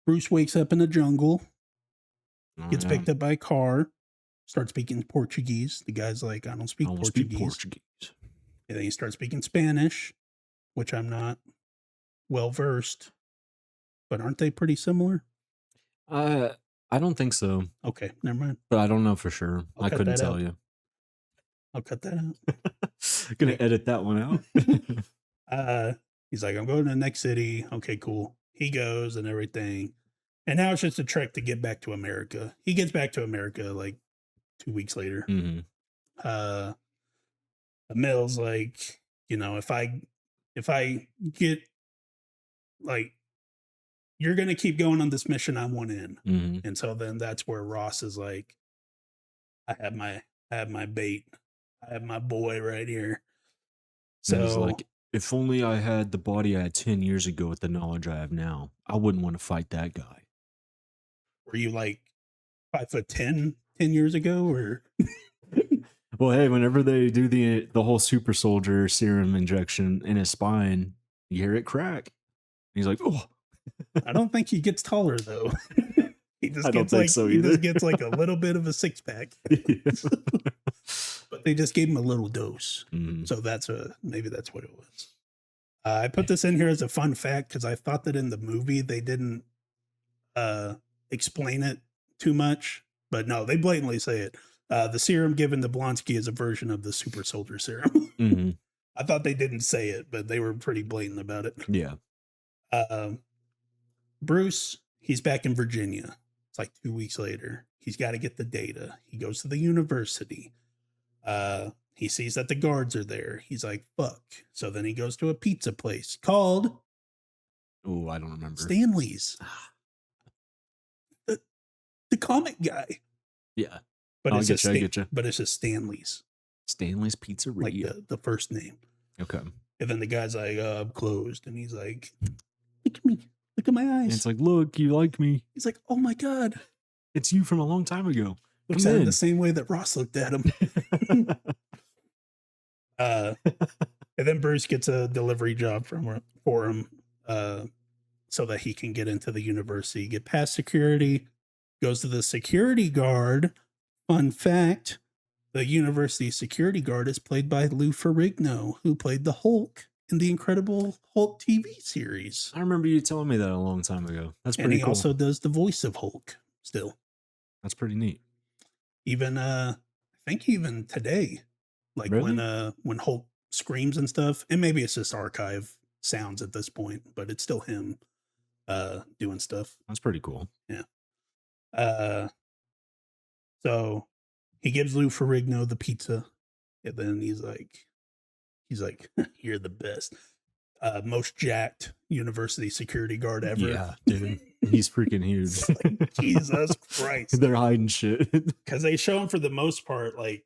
[SPEAKER 1] Bruce wakes up in the jungle, gets
[SPEAKER 2] Yeah.
[SPEAKER 1] picked up by a car, starts speaking Portuguese. The guy's like, I don't speak
[SPEAKER 2] I will
[SPEAKER 1] Portuguese.
[SPEAKER 2] speak Portuguese.
[SPEAKER 1] And then he starts speaking Spanish, which I'm not well versed. But aren't they pretty similar?
[SPEAKER 2] I don't think so,
[SPEAKER 1] Okay, never mind.
[SPEAKER 2] but I don't know for sure.
[SPEAKER 1] I'll
[SPEAKER 2] I
[SPEAKER 1] cut
[SPEAKER 2] couldn't
[SPEAKER 1] that
[SPEAKER 2] tell
[SPEAKER 1] out.
[SPEAKER 2] you.
[SPEAKER 1] I'll cut that out.
[SPEAKER 2] Gonna edit that one out.
[SPEAKER 1] He's like, I'm going to the next city. Okay, cool. He goes and everything. And now it's just a trek to get back to America. He gets back to America like 2 weeks later.
[SPEAKER 2] Mhm.
[SPEAKER 1] Emil's like, you know, if I get like, you're gonna keep going on this mission, I want in.
[SPEAKER 2] Mhm.
[SPEAKER 1] And so then that's where Ross is like, I have my bait. I have my boy right here.
[SPEAKER 2] And he's
[SPEAKER 1] So
[SPEAKER 2] like, if only I had the body I had 10 years ago with the knowledge I have now, I wouldn't want to fight that guy.
[SPEAKER 1] were you like 5'10" 10 years ago, or
[SPEAKER 2] Well, hey, whenever they do the whole super soldier serum injection in his spine, you hear it crack. He's like, oh.
[SPEAKER 1] I don't think he gets taller though. He just
[SPEAKER 2] I don't
[SPEAKER 1] gets
[SPEAKER 2] think
[SPEAKER 1] like
[SPEAKER 2] so
[SPEAKER 1] he
[SPEAKER 2] either.
[SPEAKER 1] just gets like a little bit of a 6-pack. but they just gave him a little dose.
[SPEAKER 2] Mhm.
[SPEAKER 1] So maybe that's what it was. I put this in here as a fun fact because I thought that in the movie they didn't explain it too much, but no, they blatantly say it. The serum given to Blonsky is a version of the super soldier serum.
[SPEAKER 2] Mhm.
[SPEAKER 1] I thought they didn't say it, but they were pretty blatant about it.
[SPEAKER 2] Yeah.
[SPEAKER 1] Bruce, he's back in Virginia. It's like 2 weeks later. He's got to get the data. He goes to the university. He sees that the guards are there. He's like, fuck. So then he goes to a pizza place called
[SPEAKER 2] Oh, I don't remember.
[SPEAKER 1] Stanley's. The comic guy.
[SPEAKER 2] Yeah.
[SPEAKER 1] But
[SPEAKER 2] I'll
[SPEAKER 1] it's
[SPEAKER 2] get
[SPEAKER 1] just
[SPEAKER 2] you, I get you.
[SPEAKER 1] but it's just Stanley's.
[SPEAKER 2] Stanley's Pizzeria.
[SPEAKER 1] Like the first name.
[SPEAKER 2] Okay.
[SPEAKER 1] And then the guy's like, I'm closed. And he's like, look at me. Look at my eyes.
[SPEAKER 2] And it's like, look, you like me.
[SPEAKER 1] He's like, oh my God.
[SPEAKER 2] It's you from a long time ago.
[SPEAKER 1] Looks
[SPEAKER 2] Come
[SPEAKER 1] at him
[SPEAKER 2] in.
[SPEAKER 1] the same way that Ross looked at him. And then Bruce gets a delivery job for him so that he can get into the university, get past security, goes to the security guard. Fun fact, the university security guard is played by Lou Ferrigno, who played the Hulk in the Incredible Hulk TV series.
[SPEAKER 2] I remember you telling me that a long time ago. That's
[SPEAKER 1] And
[SPEAKER 2] pretty
[SPEAKER 1] he
[SPEAKER 2] cool.
[SPEAKER 1] also does the voice of Hulk still.
[SPEAKER 2] That's pretty neat.
[SPEAKER 1] Even I think even today, like
[SPEAKER 2] Really?
[SPEAKER 1] when Hulk screams and stuff, and maybe it's just archive sounds at this point, but it's still him doing stuff.
[SPEAKER 2] That's pretty cool.
[SPEAKER 1] So he gives Lou Ferrigno the pizza, and then he's like, you're the best. Most jacked university security guard ever.
[SPEAKER 2] Yeah, dude. He's freaking huge.
[SPEAKER 1] It's like, Jesus Christ.
[SPEAKER 2] They're hiding shit.
[SPEAKER 1] Because they show him for the most part, like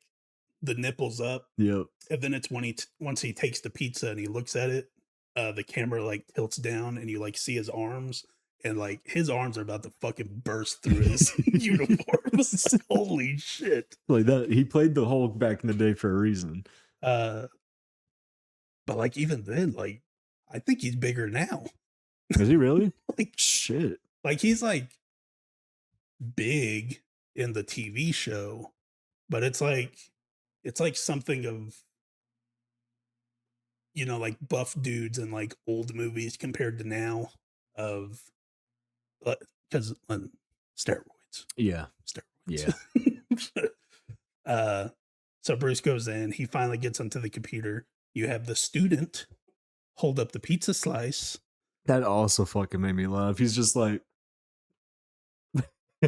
[SPEAKER 1] the nipples up.
[SPEAKER 2] Yep.
[SPEAKER 1] And then it's when once he takes the pizza and he looks at it, the camera like tilts down and you like see his arms, and like his arms are about to fucking burst through his uniform. It's like, holy shit.
[SPEAKER 2] Like that. He played the Hulk back in the day for a reason.
[SPEAKER 1] But like even then, like I think he's bigger now.
[SPEAKER 2] Is he really?
[SPEAKER 1] Like
[SPEAKER 2] Shit.
[SPEAKER 1] like he's like big in the TV show, but it's like something of, you know, like buff dudes in like old movies compared to now of because steroids.
[SPEAKER 2] Yeah.
[SPEAKER 1] Steroids.
[SPEAKER 2] Yeah.
[SPEAKER 1] So Bruce goes in, he finally gets onto the computer. You have the student hold up the pizza slice.
[SPEAKER 2] That also fucking made me laugh. He's just like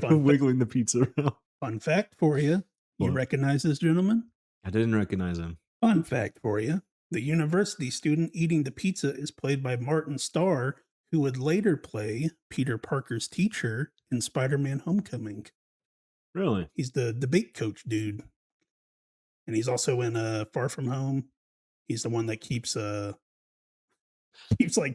[SPEAKER 1] Fun
[SPEAKER 2] wiggling the pizza around.
[SPEAKER 1] Fun fact for you. You
[SPEAKER 2] What?
[SPEAKER 1] recognize this gentleman?
[SPEAKER 2] I didn't recognize him.
[SPEAKER 1] Fun fact for you. The university student eating the pizza is played by Martin Starr, who would later play Peter Parker's teacher in Spider-Man Homecoming.
[SPEAKER 2] Really?
[SPEAKER 1] He's the debate coach dude. And he's also in Far From Home. He's the one that keeps like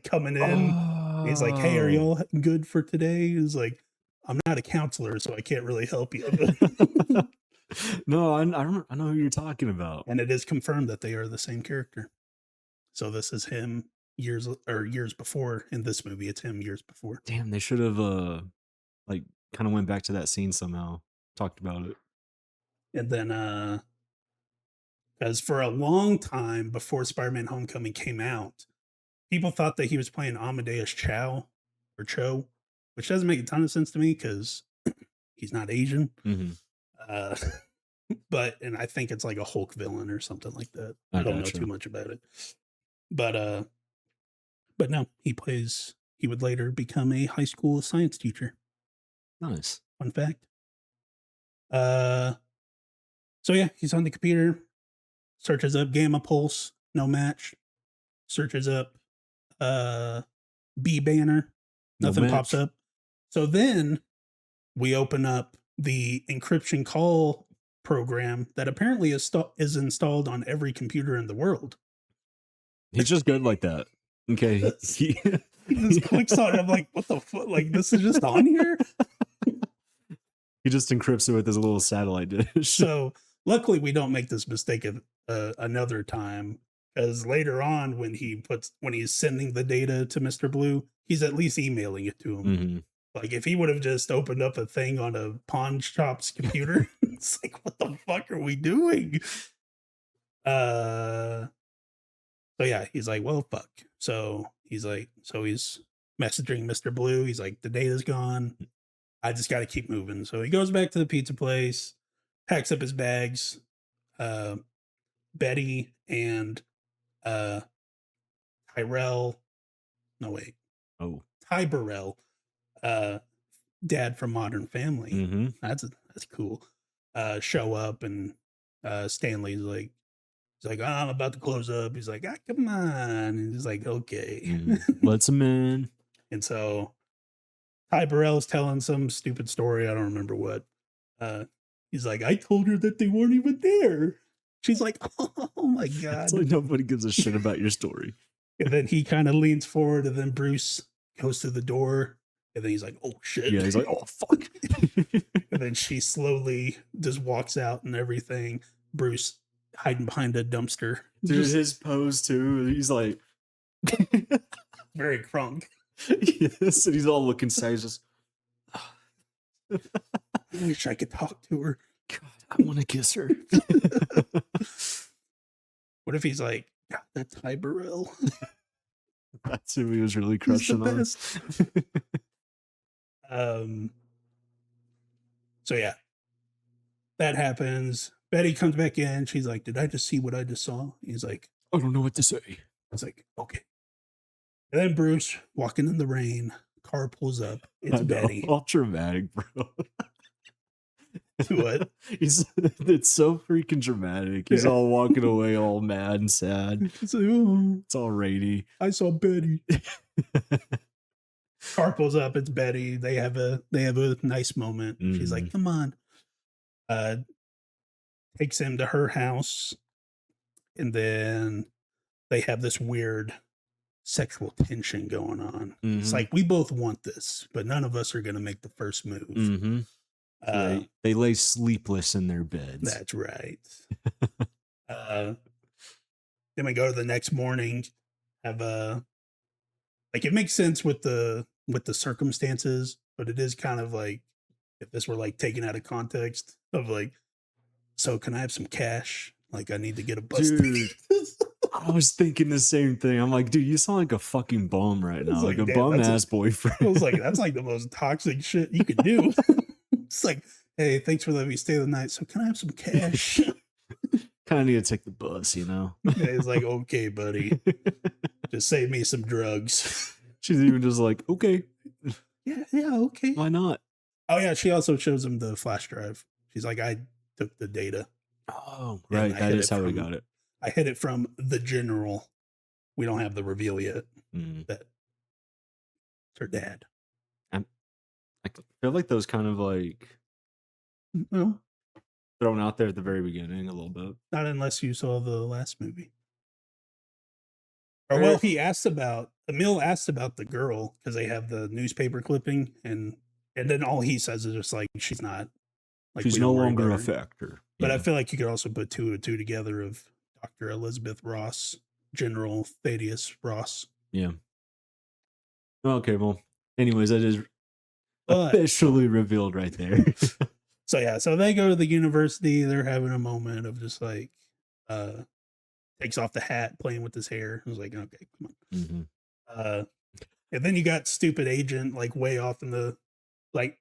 [SPEAKER 1] coming in. He's like, hey, are
[SPEAKER 2] Oh.
[SPEAKER 1] y'all good for today? He's like, I'm not a counselor, so I can't really help you.
[SPEAKER 2] No, I know who you're talking about.
[SPEAKER 1] And it is confirmed that they are the same character. So this is him years before. In this movie, it's him years before.
[SPEAKER 2] Damn, they should have like kind of went back to that scene somehow. Talked about it.
[SPEAKER 1] And then because for a long time before Spider-Man Homecoming came out, people thought that he was playing Amadeus Cho, which doesn't make a ton of sense to me because he's not Asian.
[SPEAKER 2] Mm-hmm.
[SPEAKER 1] And I think it's like a Hulk villain or something like that. I don't know
[SPEAKER 2] gotcha.
[SPEAKER 1] too much about it. But no, he would later become a high school science teacher.
[SPEAKER 2] Nice.
[SPEAKER 1] Fun fact. So yeah, he's on the computer, searches up Gamma Pulse, no match. Searches up B banner,
[SPEAKER 2] No
[SPEAKER 1] nothing
[SPEAKER 2] match.
[SPEAKER 1] pops up. So then we open up the encryption call program that apparently is installed on every computer in the world.
[SPEAKER 2] He's just good like that. Okay.
[SPEAKER 1] He just clicks on it. I'm like, what the fuck? Like, this is just on here?
[SPEAKER 2] He just encrypts it with his little satellite dish.
[SPEAKER 1] So luckily we don't make this mistake another time, because later on when he's sending the data to Mr. Blue, he's at least emailing it to him.
[SPEAKER 2] Mm-hmm.
[SPEAKER 1] Like if he would have just opened up a thing on a pawn shop's computer, it's like, what the fuck are we doing? So yeah, he's like, well, fuck. So he's messaging Mr. Blue. He's like, the data's gone. I just got to keep moving. So he goes back to the pizza place, packs up his bags. Betty and Tyrell. No, wait.
[SPEAKER 2] Oh.
[SPEAKER 1] Ty Burrell, dad from Modern Family.
[SPEAKER 2] Mm-hmm.
[SPEAKER 1] That's cool. Show up and Stanley's like, he's like, oh, I'm about to close up. He's like, come on. And he's like, okay.
[SPEAKER 2] Let's him in.
[SPEAKER 1] And so Ty Burrell's telling some stupid story. I don't remember what. He's like, I told her that they weren't even there. She's like, oh my God.
[SPEAKER 2] It's like nobody gives a shit about your story.
[SPEAKER 1] And then he kind of leans forward, and then Bruce goes to the door, and then he's like, oh shit.
[SPEAKER 2] Yeah, he's like, oh fuck.
[SPEAKER 1] And then she slowly just walks out and everything. Bruce hiding behind a dumpster.
[SPEAKER 2] Dude,
[SPEAKER 1] Just
[SPEAKER 2] his pose too. He's like
[SPEAKER 1] very crunk.
[SPEAKER 2] yes, and he's all looking sad. He's just
[SPEAKER 1] I wish I could talk to her.
[SPEAKER 2] God, I want to kiss her.
[SPEAKER 1] What if he's like, God, that's Ty Burrell.
[SPEAKER 2] That's who he was really
[SPEAKER 1] He's the
[SPEAKER 2] crushing on.
[SPEAKER 1] best. So yeah, that happens. Betty comes back in. She's like, did I just see what I just saw? He's like,
[SPEAKER 2] I don't know what to say.
[SPEAKER 1] I was like, okay. And then Bruce walking in the rain, car pulls up. It's Betty.
[SPEAKER 2] All dramatic, bro.
[SPEAKER 1] What?
[SPEAKER 2] It's so freaking dramatic. He's all walking away all mad and sad.
[SPEAKER 1] He's like, oh,
[SPEAKER 2] It's all rainy.
[SPEAKER 1] I saw Betty. Car pulls up. It's Betty. They have a nice moment. She's like, come on. Takes him to her house, and then they have this weird sexual tension going on. It's like, we both want this, but none of us are going to make the first move.
[SPEAKER 2] They lay sleepless in their beds.
[SPEAKER 1] That's right. Then we go to the next morning, have like, it makes sense with the circumstances, but it is kind of like if this were like taken out of context of like, so can I have some cash? Like, I need to get a bus ticket.
[SPEAKER 2] I was thinking the same thing. I'm like, dude, you sound like a fucking bum right now. Like a
[SPEAKER 1] damn,
[SPEAKER 2] bum ass boyfriend.
[SPEAKER 1] I was like, that's like the most toxic shit you could do. It's like, hey, thanks for letting me stay the night. So can I have some cash?
[SPEAKER 2] Kind of need to take the bus, you know?
[SPEAKER 1] Yeah, it's like, okay, buddy. Just save me some drugs.
[SPEAKER 2] She's even just like, okay.
[SPEAKER 1] Yeah, okay.
[SPEAKER 2] Why not?
[SPEAKER 1] Oh, yeah, she also shows him the flash drive. She's like, I took the data.
[SPEAKER 2] Oh,
[SPEAKER 1] And
[SPEAKER 2] right.
[SPEAKER 1] I
[SPEAKER 2] That
[SPEAKER 1] hid
[SPEAKER 2] is
[SPEAKER 1] it
[SPEAKER 2] how we
[SPEAKER 1] from-
[SPEAKER 2] got it.
[SPEAKER 1] I hid it from the general. We don't have the reveal yet.
[SPEAKER 2] Mm.
[SPEAKER 1] That it's her dad.
[SPEAKER 2] I feel like those kind of like
[SPEAKER 1] Well,
[SPEAKER 2] thrown out there at the very beginning a little bit.
[SPEAKER 1] not unless you saw the last movie. Or well, Emil asked about the girl because they have the newspaper clipping, and then all he says is just like, she's not. Like,
[SPEAKER 2] She's
[SPEAKER 1] we
[SPEAKER 2] no
[SPEAKER 1] don't worry
[SPEAKER 2] longer
[SPEAKER 1] about
[SPEAKER 2] a
[SPEAKER 1] her.
[SPEAKER 2] factor.
[SPEAKER 1] But I
[SPEAKER 2] Yeah.
[SPEAKER 1] feel like you could also put two and two together of Dr. Elizabeth Ross, General Thaddeus Ross.
[SPEAKER 2] Yeah. Okay, well, anyways, that is
[SPEAKER 1] But-
[SPEAKER 2] officially revealed right there.
[SPEAKER 1] So yeah, so they go to the university. They're having a moment of just like, takes off the hat, playing with his hair. I was like, okay, come on.
[SPEAKER 2] Mhm.
[SPEAKER 1] And then you got stupid agent like way off in the, like,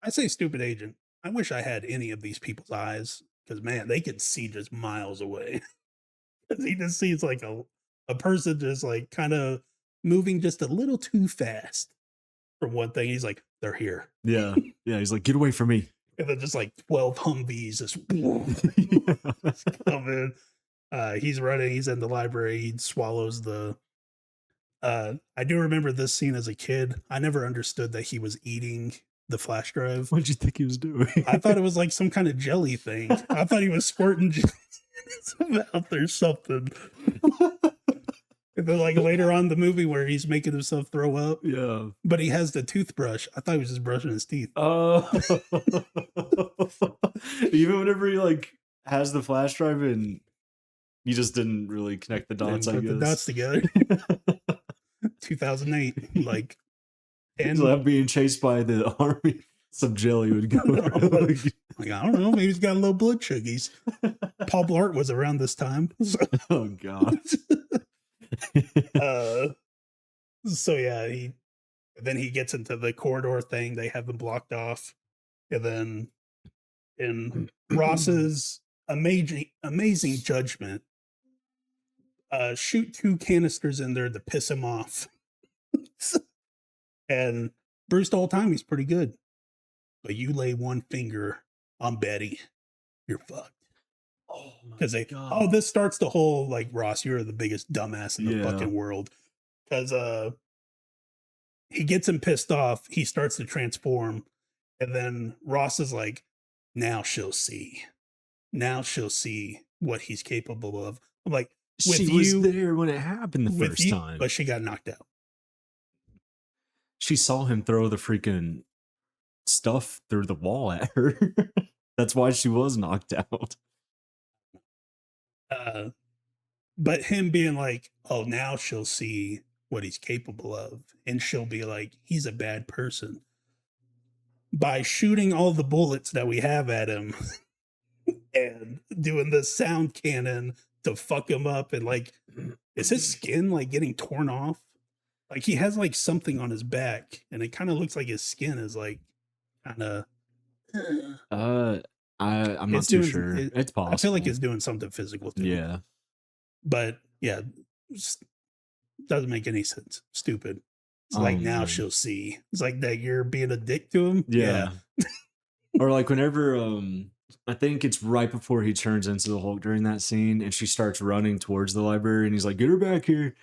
[SPEAKER 1] I say stupid agent. I wish I had any of these people's eyes because man, they could see just miles away. 'Cause he just sees like a person just like kind of moving just a little too fast for one thing. He's like, they're here.
[SPEAKER 2] Yeah. Yeah. He's like, get away from me.
[SPEAKER 1] And then just like 12 Humvees just come in. He's running, he's in the library, he swallows the I do remember this scene as a kid. I never understood that he was eating the flash drive.
[SPEAKER 2] What'd you think he was doing?
[SPEAKER 1] I thought it was like some kind of jelly thing. I thought he was squirting jelly in his mouth or something. And then like later on in the movie where he's making himself throw up,
[SPEAKER 2] Yeah.
[SPEAKER 1] but he has the toothbrush. I thought he was just brushing his teeth.
[SPEAKER 2] Oh. Even whenever he like has the flash drive and you just didn't really connect the dots, I
[SPEAKER 1] Put
[SPEAKER 2] guess.
[SPEAKER 1] the dots together. 2008, like,
[SPEAKER 2] He's
[SPEAKER 1] and
[SPEAKER 2] like being chased by the army. Some jelly would go.
[SPEAKER 1] Like, I don't know, maybe he's got a low blood sugars. Paul Blart was around this time. So,
[SPEAKER 2] Oh god.
[SPEAKER 1] so yeah, then he gets into the corridor thing. They have them blocked off. And then in Ross's amazing judgment, shoot 2 canisters in there to piss him off. And Bruce the whole time he's pretty good. But you lay one finger on Betty, you're fucked.
[SPEAKER 2] Oh my
[SPEAKER 1] Because
[SPEAKER 2] god.
[SPEAKER 1] this starts the whole like, Ross, you're the biggest dumbass in the
[SPEAKER 2] Yeah.
[SPEAKER 1] fucking world. Because he gets him pissed off, he starts to transform, and then Ross is like, now she'll see. Now she'll see what he's capable of. I'm like,
[SPEAKER 2] She was there when it happened the first time.
[SPEAKER 1] But she got knocked out.
[SPEAKER 2] She saw him throw the freaking stuff through the wall at her. That's why she was knocked out.
[SPEAKER 1] But him being like, oh, now she'll see what he's capable of, and she'll be like, he's a bad person. By shooting all the bullets that we have at him and doing the sound cannon to fuck him up, and like, is his skin like getting torn off? Like, he has like something on his back, and it kind of looks like his skin is like kind of.
[SPEAKER 2] I'm not too sure. It's possible.
[SPEAKER 1] I feel like it's doing something physical too.
[SPEAKER 2] Yeah.
[SPEAKER 1] But yeah, doesn't make any sense. Stupid. It's like, now
[SPEAKER 2] man.
[SPEAKER 1] she'll see. It's like that you're being a dick to him.
[SPEAKER 2] Yeah. Or like whenever I think it's right before he turns into the Hulk during that scene, and she starts running towards the library, and he's like, get her back here.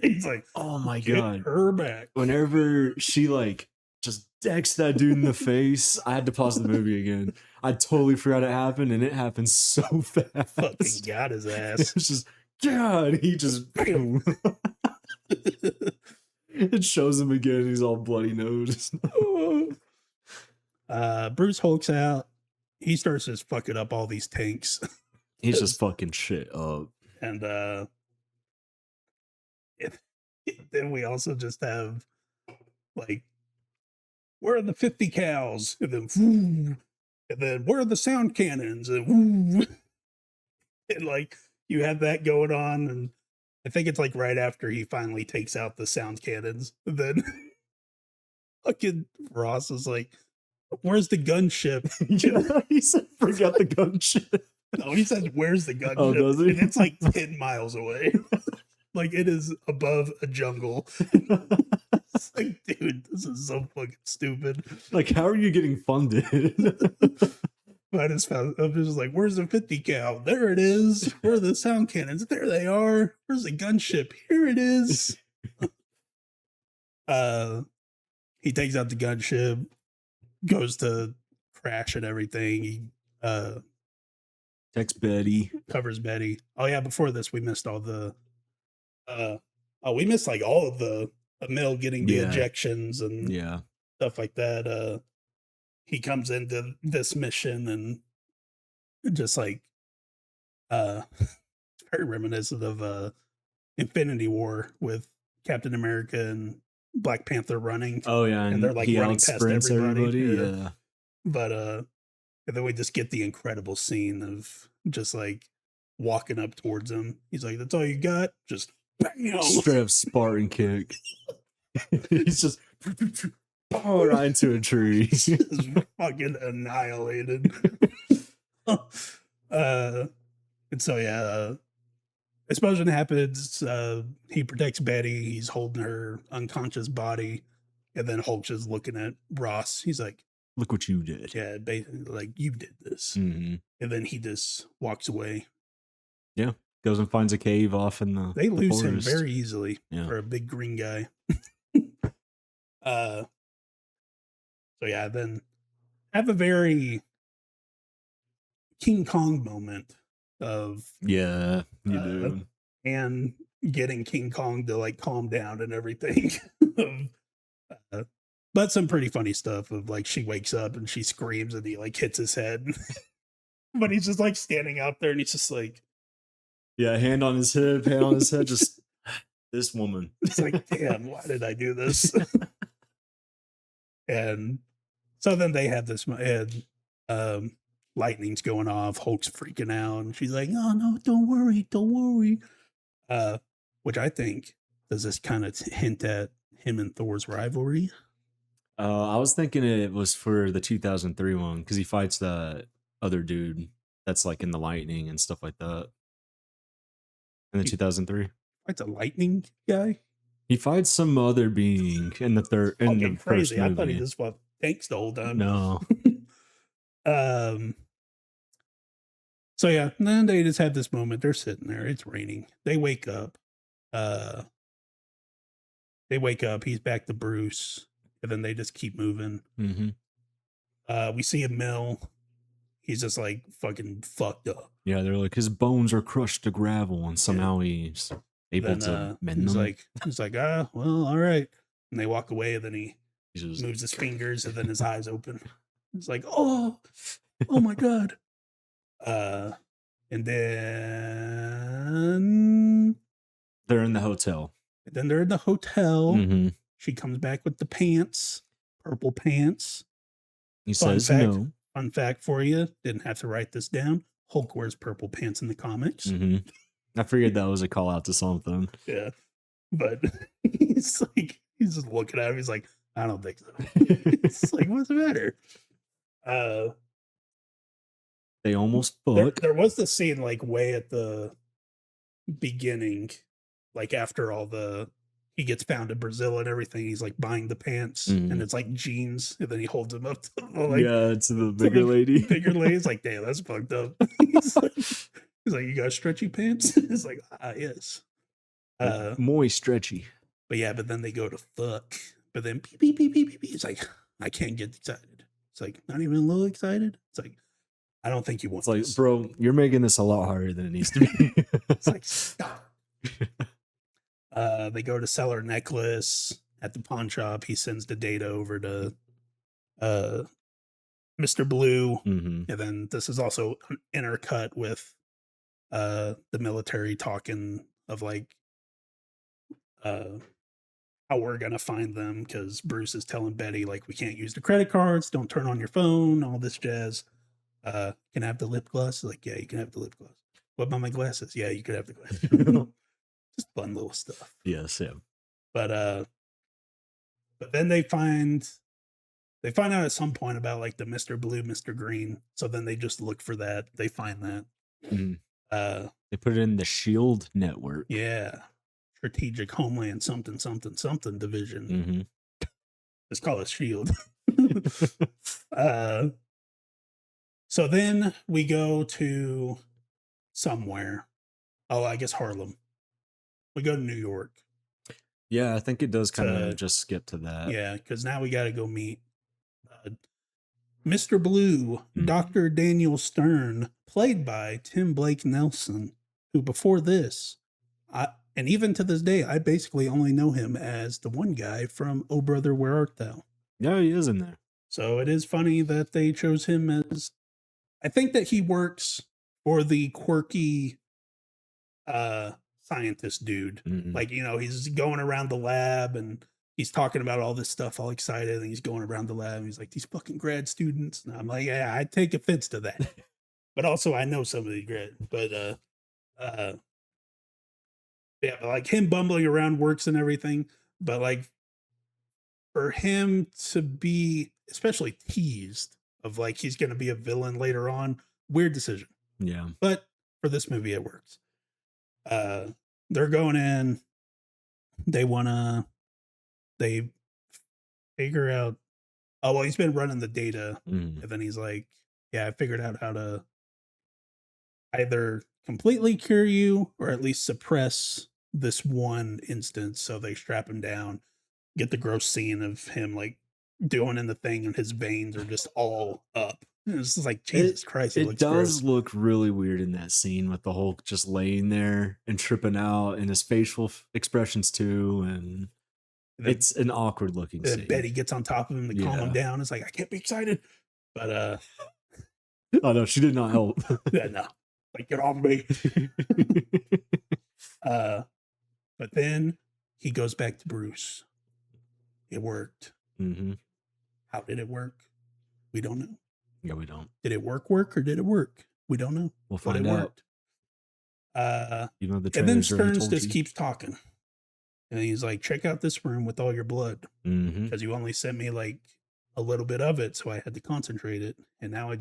[SPEAKER 1] He's like,
[SPEAKER 2] oh my
[SPEAKER 1] get
[SPEAKER 2] god.
[SPEAKER 1] her back.
[SPEAKER 2] Whenever she like just decks that dude in the face, I had to pause the movie again. I totally forgot it happened, and it happened so fast.
[SPEAKER 1] Fucking got his ass.
[SPEAKER 2] It's just, God, he just it shows him again, he's all bloody nosed.
[SPEAKER 1] Bruce Hulk's out. He starts just fucking up all these tanks.
[SPEAKER 2] He's just fucking shit up.
[SPEAKER 1] And then we also just have like, where are the 50 cows? And then, whoo, and then where are the sound cannons? And whoo. And like, you have that going on, and I think it's like right after he finally takes out the sound cannons. And then fucking Ross is like, where's the gunship?
[SPEAKER 2] Yeah, he said, forgot the gunship.
[SPEAKER 1] No, he says, where's the gunship?
[SPEAKER 2] Oh, does he?
[SPEAKER 1] And it's like 10 miles away. Like, it is above a jungle. It's like, dude, this is so fucking stupid.
[SPEAKER 2] Like, how are you getting funded?
[SPEAKER 1] I just like, where's the 50 cal? There it is. Where are the sound cannons? There they are. Where's the gunship? Here it is. He takes out the gunship, goes to crash and everything. He
[SPEAKER 2] Text Betty.
[SPEAKER 1] covers Betty. Oh yeah, before this we missed all the we missed like all of the Emil getting the ejections and stuff like that. He comes into this mission and just like it's very reminiscent of Infinity War with Captain America and Black Panther running.
[SPEAKER 2] Oh yeah,
[SPEAKER 1] and they're like
[SPEAKER 2] he
[SPEAKER 1] running past
[SPEAKER 2] outsprints
[SPEAKER 1] everybody.
[SPEAKER 2] Yeah.
[SPEAKER 1] But and then we just get the incredible scene of just like walking up towards him. He's like, "That's all you got?" Just bam!
[SPEAKER 2] Straight up Spartan kick. He's just right into a tree.
[SPEAKER 1] Just fucking annihilated. And so yeah, explosion happens. He protects Betty. He's holding her unconscious body, and then Hulk's just looking at Ross. He's like,
[SPEAKER 2] "Look what you did."
[SPEAKER 1] Yeah, basically, like, you did this.
[SPEAKER 2] Mm-hmm.
[SPEAKER 1] And then he just walks away.
[SPEAKER 2] Yeah, goes and finds a cave off in the.
[SPEAKER 1] They lose him
[SPEAKER 2] forest.
[SPEAKER 1] very easily for a big green guy. So yeah, then have a very King Kong moment of
[SPEAKER 2] you do,
[SPEAKER 1] and getting King Kong to like calm down and everything. But some pretty funny stuff of like, she wakes up and she screams and he like hits his head. But he's just like standing out there and he's just like,
[SPEAKER 2] hand on his hip, hand on his head, just this woman.
[SPEAKER 1] It's like, damn, why did I do this? And so then they have this, and lightning's going off, Hulk's freaking out, and she's like, "Oh no, don't worry." Which I think does this kind of hint at him and Thor's rivalry?
[SPEAKER 2] I was thinking it was for the 2003 one because he fights the other dude that's like in the lightning and stuff like that. In the 2003,
[SPEAKER 1] It's a lightning guy.
[SPEAKER 2] he fights some other being in the
[SPEAKER 1] Fucking
[SPEAKER 2] first
[SPEAKER 1] crazy. I thought he
[SPEAKER 2] movie.
[SPEAKER 1] just fought tanks the whole time.
[SPEAKER 2] No,
[SPEAKER 1] So yeah, and then they just have this moment. They're sitting there. It's raining. They wake up. He's back to Bruce, and then they just keep moving. We see a mill. He's just like fucking fucked up.
[SPEAKER 2] yeah, they're like his bones are crushed to gravel, and somehow he's able to mend them.
[SPEAKER 1] He's like, well, all right. And they walk away, and then he
[SPEAKER 2] He's
[SPEAKER 1] moves his fingers, and then his eyes open. It's like, oh my god. And then
[SPEAKER 2] they're in the hotel.
[SPEAKER 1] they're in the hotel.
[SPEAKER 2] Mm-hmm.
[SPEAKER 1] She comes back with the pants, purple pants.
[SPEAKER 2] He says no.
[SPEAKER 1] Fun fact for you, didn't have to write this down. Hulk wears purple pants in the comics.
[SPEAKER 2] Mm-hmm. I figured that was a call out to something.
[SPEAKER 1] Yeah. But he's just looking at him. He's like, I don't think so. It's like, what's the matter?
[SPEAKER 2] They almost fuck.
[SPEAKER 1] There was the scene like way at the beginning, like after he gets found in Brazil and everything. He's like buying the pants, and it's like jeans, and then he holds them up to
[SPEAKER 2] the bigger lady.
[SPEAKER 1] Bigger lady. It's like, damn, that's fucked up. He's like, you got stretchy pants? It's like, yes.
[SPEAKER 2] Moist stretchy.
[SPEAKER 1] But then they go to fuck. But then beep, beep, beep, beep, beep, beep. It's like, I can't get excited. It's like, not even a little excited. It's like, I don't think you want
[SPEAKER 2] It's like,
[SPEAKER 1] this.
[SPEAKER 2] bro, you're making this a lot harder than it needs to be.
[SPEAKER 1] It's like, stop. They go to sell her necklace at the pawn shop. He sends the data over to Mr. Blue.
[SPEAKER 2] Mm-hmm.
[SPEAKER 1] And then this is also an intercut with the military talking of like how we're gonna find them, because Bruce is telling Betty like, we can't use the credit cards, don't turn on your phone, all this jazz. Can I have the lip gloss? Like, yeah, you can have the lip gloss. What about my glasses? Yeah, you could have the glasses. Just fun little stuff.
[SPEAKER 2] Yes, yeah.
[SPEAKER 1] But then they find out at some point about like the Mr. Blue, Mr. Green. So then they just look for that. They find that.
[SPEAKER 2] Mm-hmm. They put it in the SHIELD network.
[SPEAKER 1] Yeah. Strategic Homeland something division.
[SPEAKER 2] Mm-hmm.
[SPEAKER 1] Let's call it SHIELD. So then we go to somewhere. Oh, I guess Harlem. We go to New York.
[SPEAKER 2] Yeah, I think it does kind of just skip to that.
[SPEAKER 1] Yeah, because now we got to go meet Mr. Blue, Dr. Daniel Stern, played by Tim Blake Nelson, who before this, and even to this day, I basically only know him as the one guy from Oh Brother, Where Art Thou?
[SPEAKER 2] Yeah, he is in there.
[SPEAKER 1] So it is funny that they chose him as, I think that he works for the quirky scientist dude.
[SPEAKER 2] Mm-hmm.
[SPEAKER 1] Like, he's going around the lab and he's talking about all this stuff all excited, and he's going around the lab and he's like, these fucking grad students. And I'm like, yeah, I take offense to that. But also I know some of these grad, but yeah, but like him bumbling around works and everything. But like for him to be especially teased of like he's gonna be a villain later on, weird decision.
[SPEAKER 2] Yeah.
[SPEAKER 1] But for this movie it works. They're going in, they figure out, oh well, he's been running the data, and then he's like, yeah, I figured out how to either completely cure you or at least suppress this one instance. So they strap him down, get the gross scene of him like doing in the thing, and his veins are just all up. It's just like, Jesus Christ.
[SPEAKER 2] It does look really weird in that scene with the Hulk just laying there and tripping out, and his facial expressions too. And it's an awkward looking scene.
[SPEAKER 1] Betty gets on top of him to calm him down. It's like, I can't be excited. But
[SPEAKER 2] oh no, she did not help.
[SPEAKER 1] Yeah, no. Like, get off me. But then he goes back to Bruce. It worked.
[SPEAKER 2] Mm-hmm.
[SPEAKER 1] How did it work? We don't know.
[SPEAKER 2] Yeah, we don't.
[SPEAKER 1] Did it work, or did it work? We don't know.
[SPEAKER 2] We'll
[SPEAKER 1] But it
[SPEAKER 2] find out.
[SPEAKER 1] worked.
[SPEAKER 2] You know, the
[SPEAKER 1] And then
[SPEAKER 2] trailers already
[SPEAKER 1] Stearns
[SPEAKER 2] told
[SPEAKER 1] just
[SPEAKER 2] you.
[SPEAKER 1] keeps talking. And he's like, check out this room with all your blood.
[SPEAKER 2] Mm-hmm.
[SPEAKER 1] Because you only sent me like a little bit of it, so I had to concentrate it. And now I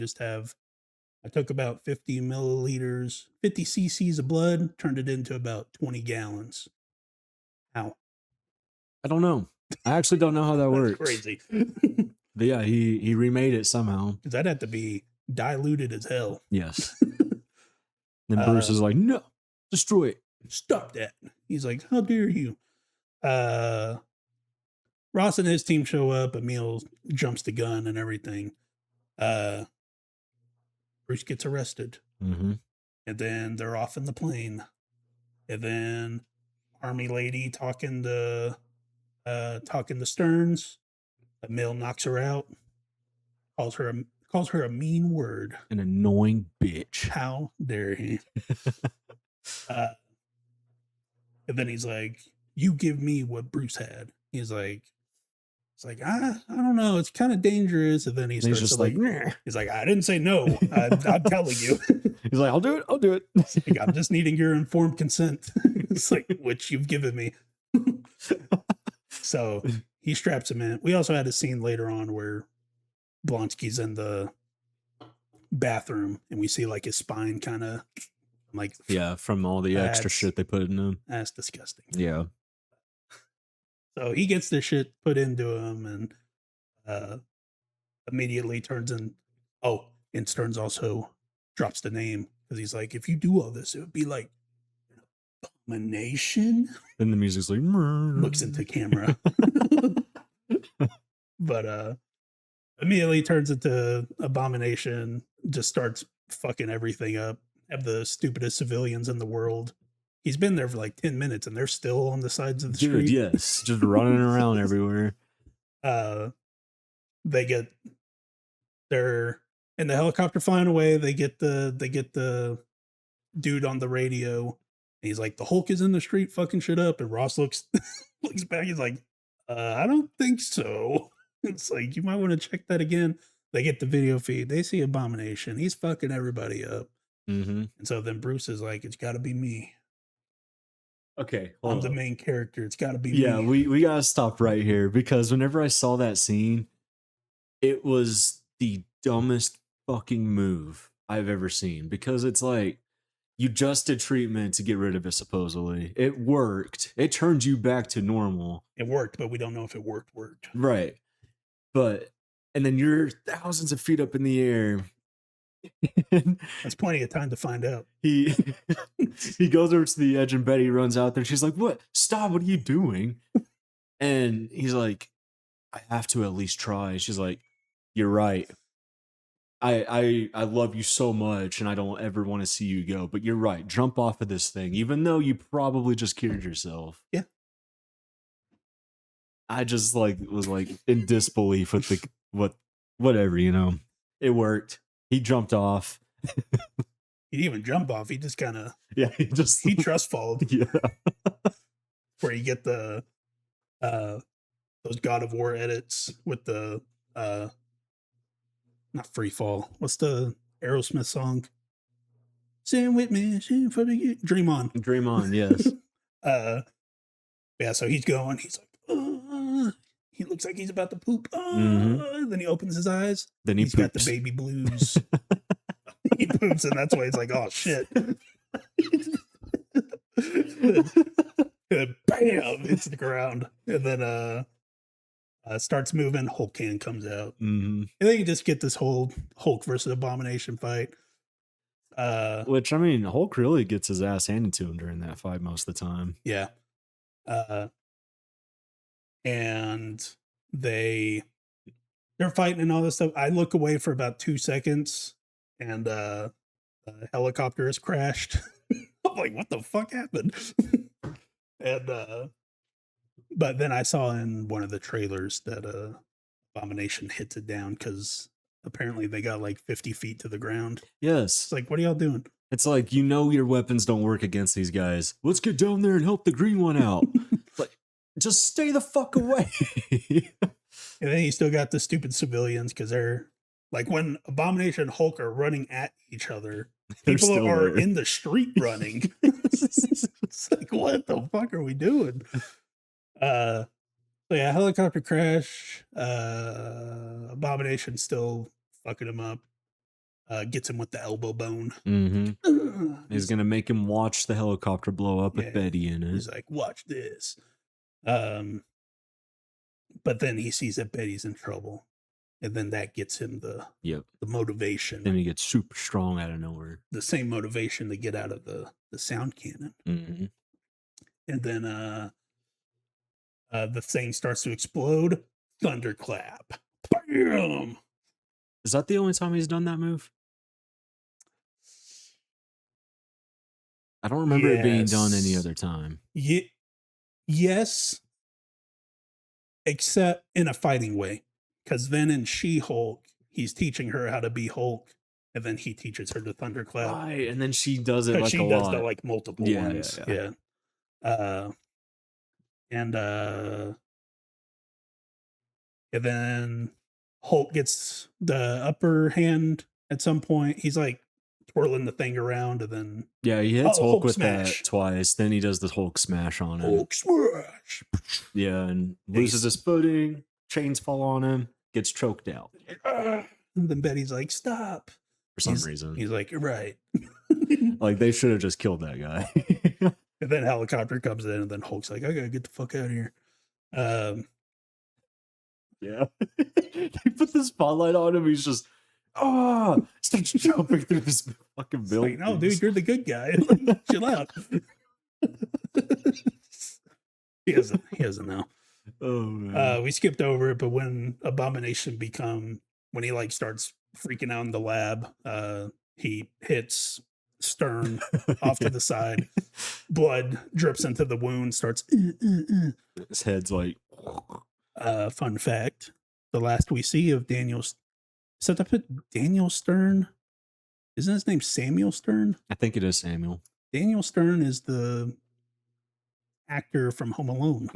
[SPEAKER 1] took about 50 milliliters, 50 cc's of blood, turned it into about 20 gallons. How?
[SPEAKER 2] I don't know. I actually don't know how that works.
[SPEAKER 1] Crazy.
[SPEAKER 2] But yeah, he remade it somehow.
[SPEAKER 1] Because that'd have to be diluted as hell.
[SPEAKER 2] Yes. Then Bruce is like, no, destroy it.
[SPEAKER 1] Stop that. He's like, how dare you? Ross and his team show up. Emil jumps the gun and everything. Bruce gets arrested.
[SPEAKER 2] Mm-hmm.
[SPEAKER 1] And then they're off in the plane. And then Army lady talking to Stearns. Emil knocks her out. Calls her a mean word.
[SPEAKER 2] An annoying bitch.
[SPEAKER 1] How dare he? And then he's like, you give me what Bruce had. He's like, I don't know. It's kind of dangerous. And then he starts
[SPEAKER 2] just
[SPEAKER 1] to like, he's like, I didn't say no. I'm telling you.
[SPEAKER 2] He's like, I'll do it.
[SPEAKER 1] Like, I'm just needing your informed consent. It's like, which you've given me. So he straps him in. We also had a scene later on where Blonsky's in the bathroom and we see like his spine kind of like,
[SPEAKER 2] yeah, from all the extra shit they put in him.
[SPEAKER 1] That's disgusting.
[SPEAKER 2] Yeah.
[SPEAKER 1] So he gets this shit put into him and immediately turns in. Oh, and Stearns also drops the name because he's like, if you do all this, it would be like an abomination.
[SPEAKER 2] Then the music's like,
[SPEAKER 1] Looks into camera. But immediately turns into abomination, just starts fucking everything up. Have the stupidest civilians in the world. He's been there for like 10 minutes and they're still on the sides of the street.
[SPEAKER 2] Yes, just running around everywhere.
[SPEAKER 1] They're in the helicopter flying away. They get the dude on the radio. And he's like, the Hulk is in the street fucking shit up. And Ross looks back. He's like, I don't think so. It's like, you might want to check that again. They get the video feed. They see Abomination. He's fucking everybody up.
[SPEAKER 2] Mm-hmm.
[SPEAKER 1] And so then Bruce is like, it's got to be me.
[SPEAKER 2] Okay,
[SPEAKER 1] I'm the main character. It's got to be me.
[SPEAKER 2] Yeah, we gotta stop right here because whenever I saw that scene, it was the dumbest fucking move I've ever seen. Because it's like, you just did treatment to get rid of it, supposedly. It worked. It turned you back to normal.
[SPEAKER 1] It worked, but we don't know if it worked.
[SPEAKER 2] Right. And then you're thousands of feet up in the air.
[SPEAKER 1] That's plenty of time to find out.
[SPEAKER 2] He goes over to the edge and Betty runs out there. She's like, what? Stop, what are you doing? And he's like, I have to at least try. She's like, you're right. I love you so much and I don't ever want to see you go, but you're right. Jump off of this thing, even though you probably just cured yourself.
[SPEAKER 1] Yeah.
[SPEAKER 2] I just was in disbelief with whatever, you know. It worked. He jumped off.
[SPEAKER 1] He didn't even jump off. He just kind of
[SPEAKER 2] he
[SPEAKER 1] trust falled.
[SPEAKER 2] Yeah.
[SPEAKER 1] Where you get the those God of War edits with the not free fall. What's the Aerosmith song? Sing with me, sing for the Dream On.
[SPEAKER 2] Dream On, yes.
[SPEAKER 1] Yeah, so he's going, he's like, he looks like he's about to poop. Then he opens his eyes.
[SPEAKER 2] Then
[SPEAKER 1] he's got the
[SPEAKER 2] poops.
[SPEAKER 1] baby blues. He poops, and that's why he's like, oh shit. Bam, hits the ground. And then starts moving. Hulk hand comes out.
[SPEAKER 2] Mm-hmm.
[SPEAKER 1] And then you just get this whole Hulk versus Abomination fight.
[SPEAKER 2] Which, I mean, Hulk really gets his ass handed to him during that fight most of the time.
[SPEAKER 1] Yeah. And they're fighting and all this stuff. I look away for about 2 seconds and the helicopter has crashed. I'm like, what the fuck happened? And but then I saw in one of the trailers that Abomination hits it down because apparently they got like 50 feet to the ground.
[SPEAKER 2] Yes.
[SPEAKER 1] It's like, what are y'all doing?
[SPEAKER 2] It's like, you know, your weapons don't work against these guys. Let's get down there and help the green one out. Like, just stay the fuck away.
[SPEAKER 1] And then you still got the stupid civilians because they're Like when Abomination and Hulk are running at each other,
[SPEAKER 2] They're
[SPEAKER 1] people
[SPEAKER 2] still
[SPEAKER 1] are
[SPEAKER 2] there.
[SPEAKER 1] in the street running. It's like, what the fuck are we doing? So yeah, helicopter crash. Abomination still fucking him up. Gets him with the elbow bone.
[SPEAKER 2] Mm-hmm. He's gonna make him watch the helicopter blow up with Betty in it.
[SPEAKER 1] He's like, watch this. But then he sees that Betty's in trouble. And then that gets him the motivation.
[SPEAKER 2] Then he gets super strong out of nowhere.
[SPEAKER 1] The same motivation to get out of the sound cannon.
[SPEAKER 2] Mm-hmm.
[SPEAKER 1] And then the thing starts to explode. Thunderclap. Bam!
[SPEAKER 2] Is that the only time he's done that move? I don't remember it being done any other time.
[SPEAKER 1] Yes. Except in a fighting way. Because then in She-Hulk, he's teaching her how to be Hulk. And then he teaches her the Thunderclap.
[SPEAKER 2] Right, and then she does it like
[SPEAKER 1] she
[SPEAKER 2] a
[SPEAKER 1] does
[SPEAKER 2] lot.
[SPEAKER 1] the like multiple ones. Yeah. And then Hulk gets the upper hand at some point. He's like twirling the thing around, and then
[SPEAKER 2] he hits Hulk with
[SPEAKER 1] smash.
[SPEAKER 2] that twice. Then he does the Hulk smash on him.
[SPEAKER 1] Hulk smash.
[SPEAKER 2] Yeah, and loses his footing. Chains fall on him. Gets choked out.
[SPEAKER 1] And then Betty's like, "Stop!"
[SPEAKER 2] For some reason,
[SPEAKER 1] he's like, "You're right."
[SPEAKER 2] Like they should have just killed that guy.
[SPEAKER 1] And then helicopter comes in, and then Hulk's like, "I gotta get the fuck out of here."
[SPEAKER 2] Yeah, they put the spotlight on him. He's just starts jumping through this fucking building.
[SPEAKER 1] Like, no, dude, you're the good guy. Chill out. He doesn't know.
[SPEAKER 2] Oh man.
[SPEAKER 1] We skipped over it, but when Abomination when he like starts freaking out in the lab, he hits Stern off to the side. Blood drips into the wound, starts.
[SPEAKER 2] His head's like.
[SPEAKER 1] Fun fact: the last we see of Daniel, set up Daniel Stern. Isn't his name Samuel Stern?
[SPEAKER 2] I think it is Samuel.
[SPEAKER 1] Daniel Stern is the actor from Home Alone.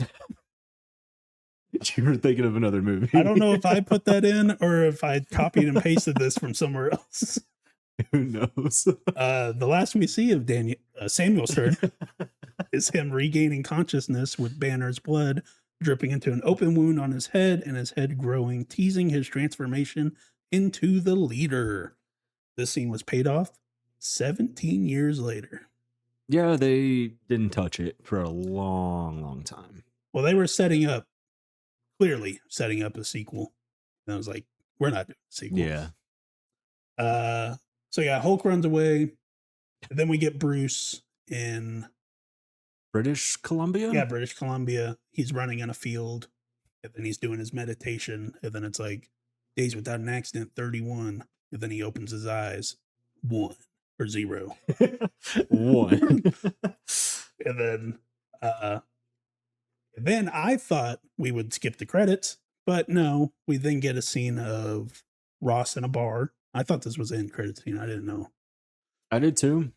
[SPEAKER 2] You were thinking of another movie.
[SPEAKER 1] I don't know if I put that in or if I copied and pasted this from somewhere else.
[SPEAKER 2] Who knows?
[SPEAKER 1] The last we see of Samuel Stern is him regaining consciousness with Banner's blood dripping into an open wound on his head and his head growing, teasing his transformation into the leader. This scene was paid off 17 years later.
[SPEAKER 2] Yeah, they didn't touch it for a long, long time.
[SPEAKER 1] Well, they were clearly setting up a sequel. And I was like, we're not doing a sequel.
[SPEAKER 2] Yeah.
[SPEAKER 1] So yeah, Hulk runs away. And then we get Bruce in
[SPEAKER 2] British Columbia?
[SPEAKER 1] Yeah, British Columbia. He's running in a field. And then he's doing his meditation. And then it's like days without an accident, 31. And then he opens his eyes, 1 or 0.
[SPEAKER 2] 1.
[SPEAKER 1] And then I thought we would skip the credits, but no, we then get a scene of Ross in a bar. I thought this was the end credit scene. I didn't know.
[SPEAKER 2] I did too.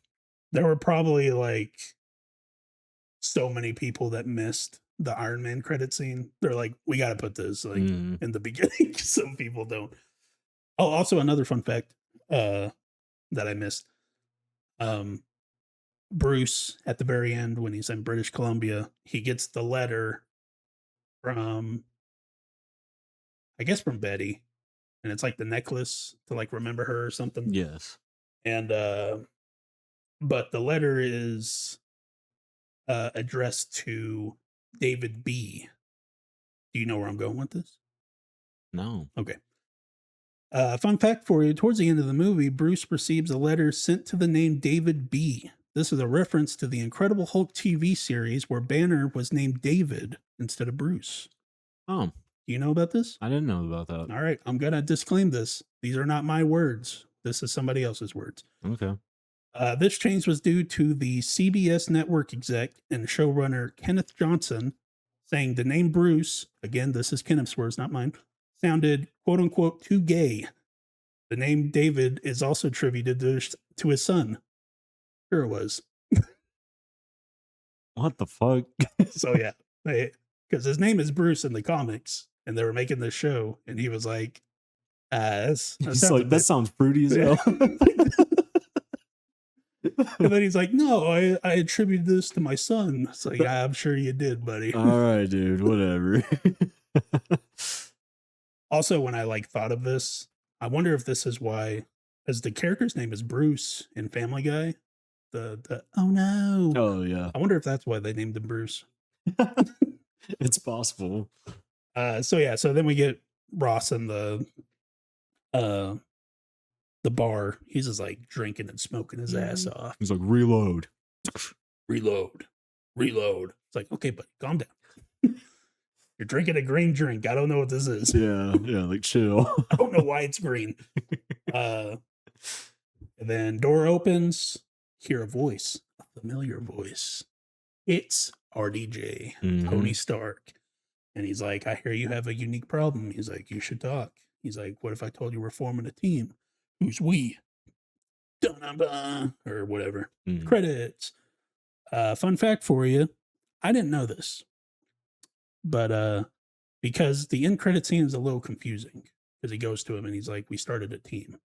[SPEAKER 2] There
[SPEAKER 1] were probably like so many people that missed the Iron Man credit scene. They're like, we got to put this like in the beginning. Some people don't. Oh, also another fun fact that I missed. Bruce at the very end, when he's in British Columbia, he gets the letter from, I guess from Betty, and it's like the necklace to like remember her or something.
[SPEAKER 2] Yes.
[SPEAKER 1] And but the letter is addressed to David B. Do you know where I'm going with this?
[SPEAKER 2] No.
[SPEAKER 1] Okay. Fun fact for you, towards the end of the movie, Bruce receives a letter sent to the name David B. This is a reference to the Incredible Hulk TV series where Banner was named David instead of Bruce.
[SPEAKER 2] Oh.
[SPEAKER 1] Do you know about this?
[SPEAKER 2] I didn't know about that.
[SPEAKER 1] All right, I'm going to disclaim this. These are not my words. This is somebody else's words.
[SPEAKER 2] Okay.
[SPEAKER 1] This change was due to the CBS network exec and showrunner Kenneth Johnson saying the name Bruce, again, this is Kenneth's words, not mine, sounded quote unquote too gay. The name David is also attributed to his son. Sure it was.
[SPEAKER 2] What the fuck?
[SPEAKER 1] So yeah, because his name is Bruce in the comics and they were making this show and he was like,
[SPEAKER 2] He's like, that sounds fruity as hell.
[SPEAKER 1] And then he's like, no, I attributed this to my son. It's like, yeah, I'm sure you did, buddy.
[SPEAKER 2] All right, dude, whatever.
[SPEAKER 1] Also, when I like thought of this, I wonder if this is why, as the character's name is Bruce in Family Guy, the oh no.
[SPEAKER 2] Oh, yeah.
[SPEAKER 1] I wonder if that's why they named him Bruce.
[SPEAKER 2] It's possible.
[SPEAKER 1] So then we get Ross in the bar. He's just like drinking and smoking his ass off.
[SPEAKER 2] He's like, reload.
[SPEAKER 1] Reload. It's like, okay, buddy, calm down. You're drinking a green drink. I don't know what this is.
[SPEAKER 2] Yeah, like chill.
[SPEAKER 1] I don't know why it's green. And then door opens, hear a voice, a familiar voice. It's RDJ, Tony Stark. And he's like, I hear you have a unique problem. He's like, you should talk. He's like, what if I told you we're forming a team? Who's we? Dun-dun-dun, or whatever. Credits. Fun fact for you. I didn't know this. But because the end credit scene is a little confusing. Because he goes to him and he's like, we started a team.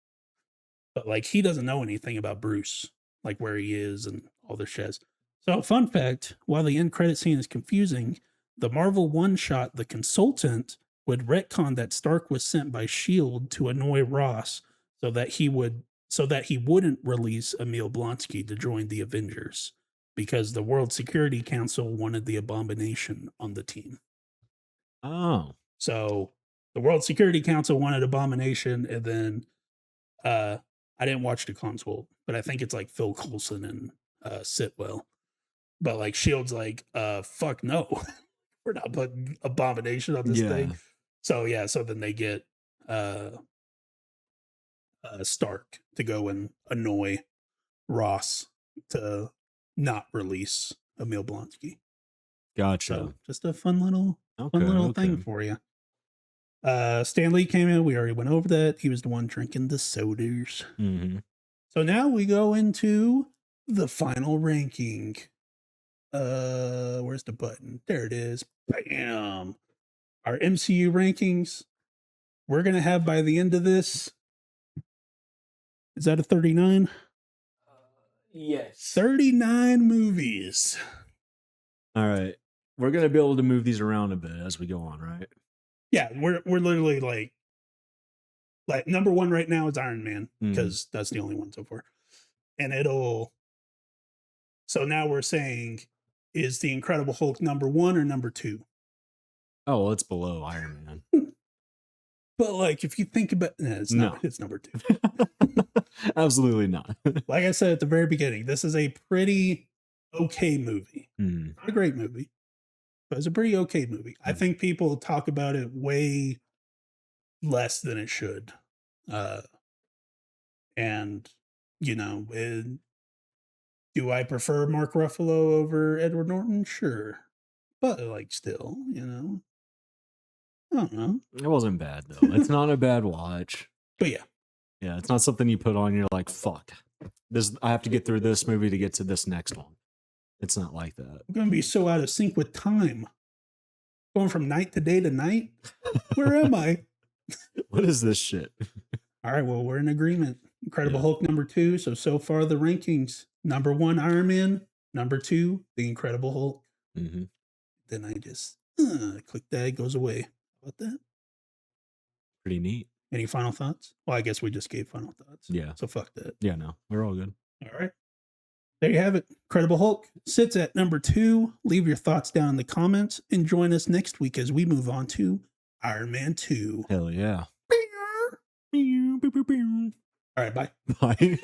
[SPEAKER 1] But like, he doesn't know anything about Bruce. Like where he is and all this shit. So fun fact, while the end credit scene is confusing, the Marvel one-shot, The Consultant, would retcon that Stark was sent by S.H.I.E.L.D. to annoy Ross so that he wouldn't release Emil Blonsky to join the Avengers because the World Security Council wanted the Abomination on the team.
[SPEAKER 2] Oh.
[SPEAKER 1] So the World Security Council wanted Abomination, and then I didn't watch the console, but I think it's like Phil Coulson and Sitwell. But like S.H.I.E.L.D's like, fuck no. We're not putting Abomination on this thing. So then they get Stark to go and annoy Ross to not release Emil Blonsky.
[SPEAKER 2] Gotcha.
[SPEAKER 1] So just a fun little thing for you. Stan Lee came in. We already went over that. He was the one drinking the sodas. So now we go into the final ranking. Where's the button? There it is. Bam. Our MCU rankings. We're going to have by the end of this. Is that a 39?
[SPEAKER 3] Yes.
[SPEAKER 1] 39 movies.
[SPEAKER 2] All right. We're going to be able to move these around a bit as we go on, right?
[SPEAKER 1] Yeah, we're literally like number one right now is Iron Man because that's the only one so far. And so now we're saying, is the Incredible Hulk number one or number two?
[SPEAKER 2] Oh, well, it's below Iron Man.
[SPEAKER 1] But like, if you think about it's number two.
[SPEAKER 2] Absolutely not.
[SPEAKER 1] Like I said at the very beginning, this is a pretty okay movie. Not a great movie, but it's a pretty okay movie. I think people talk about it way less than it should. And, you know, do I prefer Mark Ruffalo over Edward Norton? Sure. But like still, you know, I don't know.
[SPEAKER 2] It wasn't bad though. It's not a bad watch.
[SPEAKER 1] But yeah.
[SPEAKER 2] Yeah, it's not something you put on, you're like, fuck. I have to get through this movie to get to this next one. It's not like that.
[SPEAKER 1] I'm gonna be so out of sync with time. Going from night to day to night. Where am I?
[SPEAKER 2] What is this shit?
[SPEAKER 1] All right, well, we're in agreement. Incredible Hulk number two. So far the rankings. Number one, Iron Man. Number two, The Incredible Hulk. Then I just click that, it goes away. How about that?
[SPEAKER 2] Pretty neat.
[SPEAKER 1] Any final thoughts? Well, I guess we just gave final thoughts.
[SPEAKER 2] Yeah.
[SPEAKER 1] So fuck that.
[SPEAKER 2] Yeah, no, we're all good.
[SPEAKER 1] All right. There you have it. Incredible Hulk sits at number two. Leave your thoughts down in the comments and join us next week as we move on to Iron Man 2.
[SPEAKER 2] Hell yeah.
[SPEAKER 1] All right, bye.
[SPEAKER 2] Bye.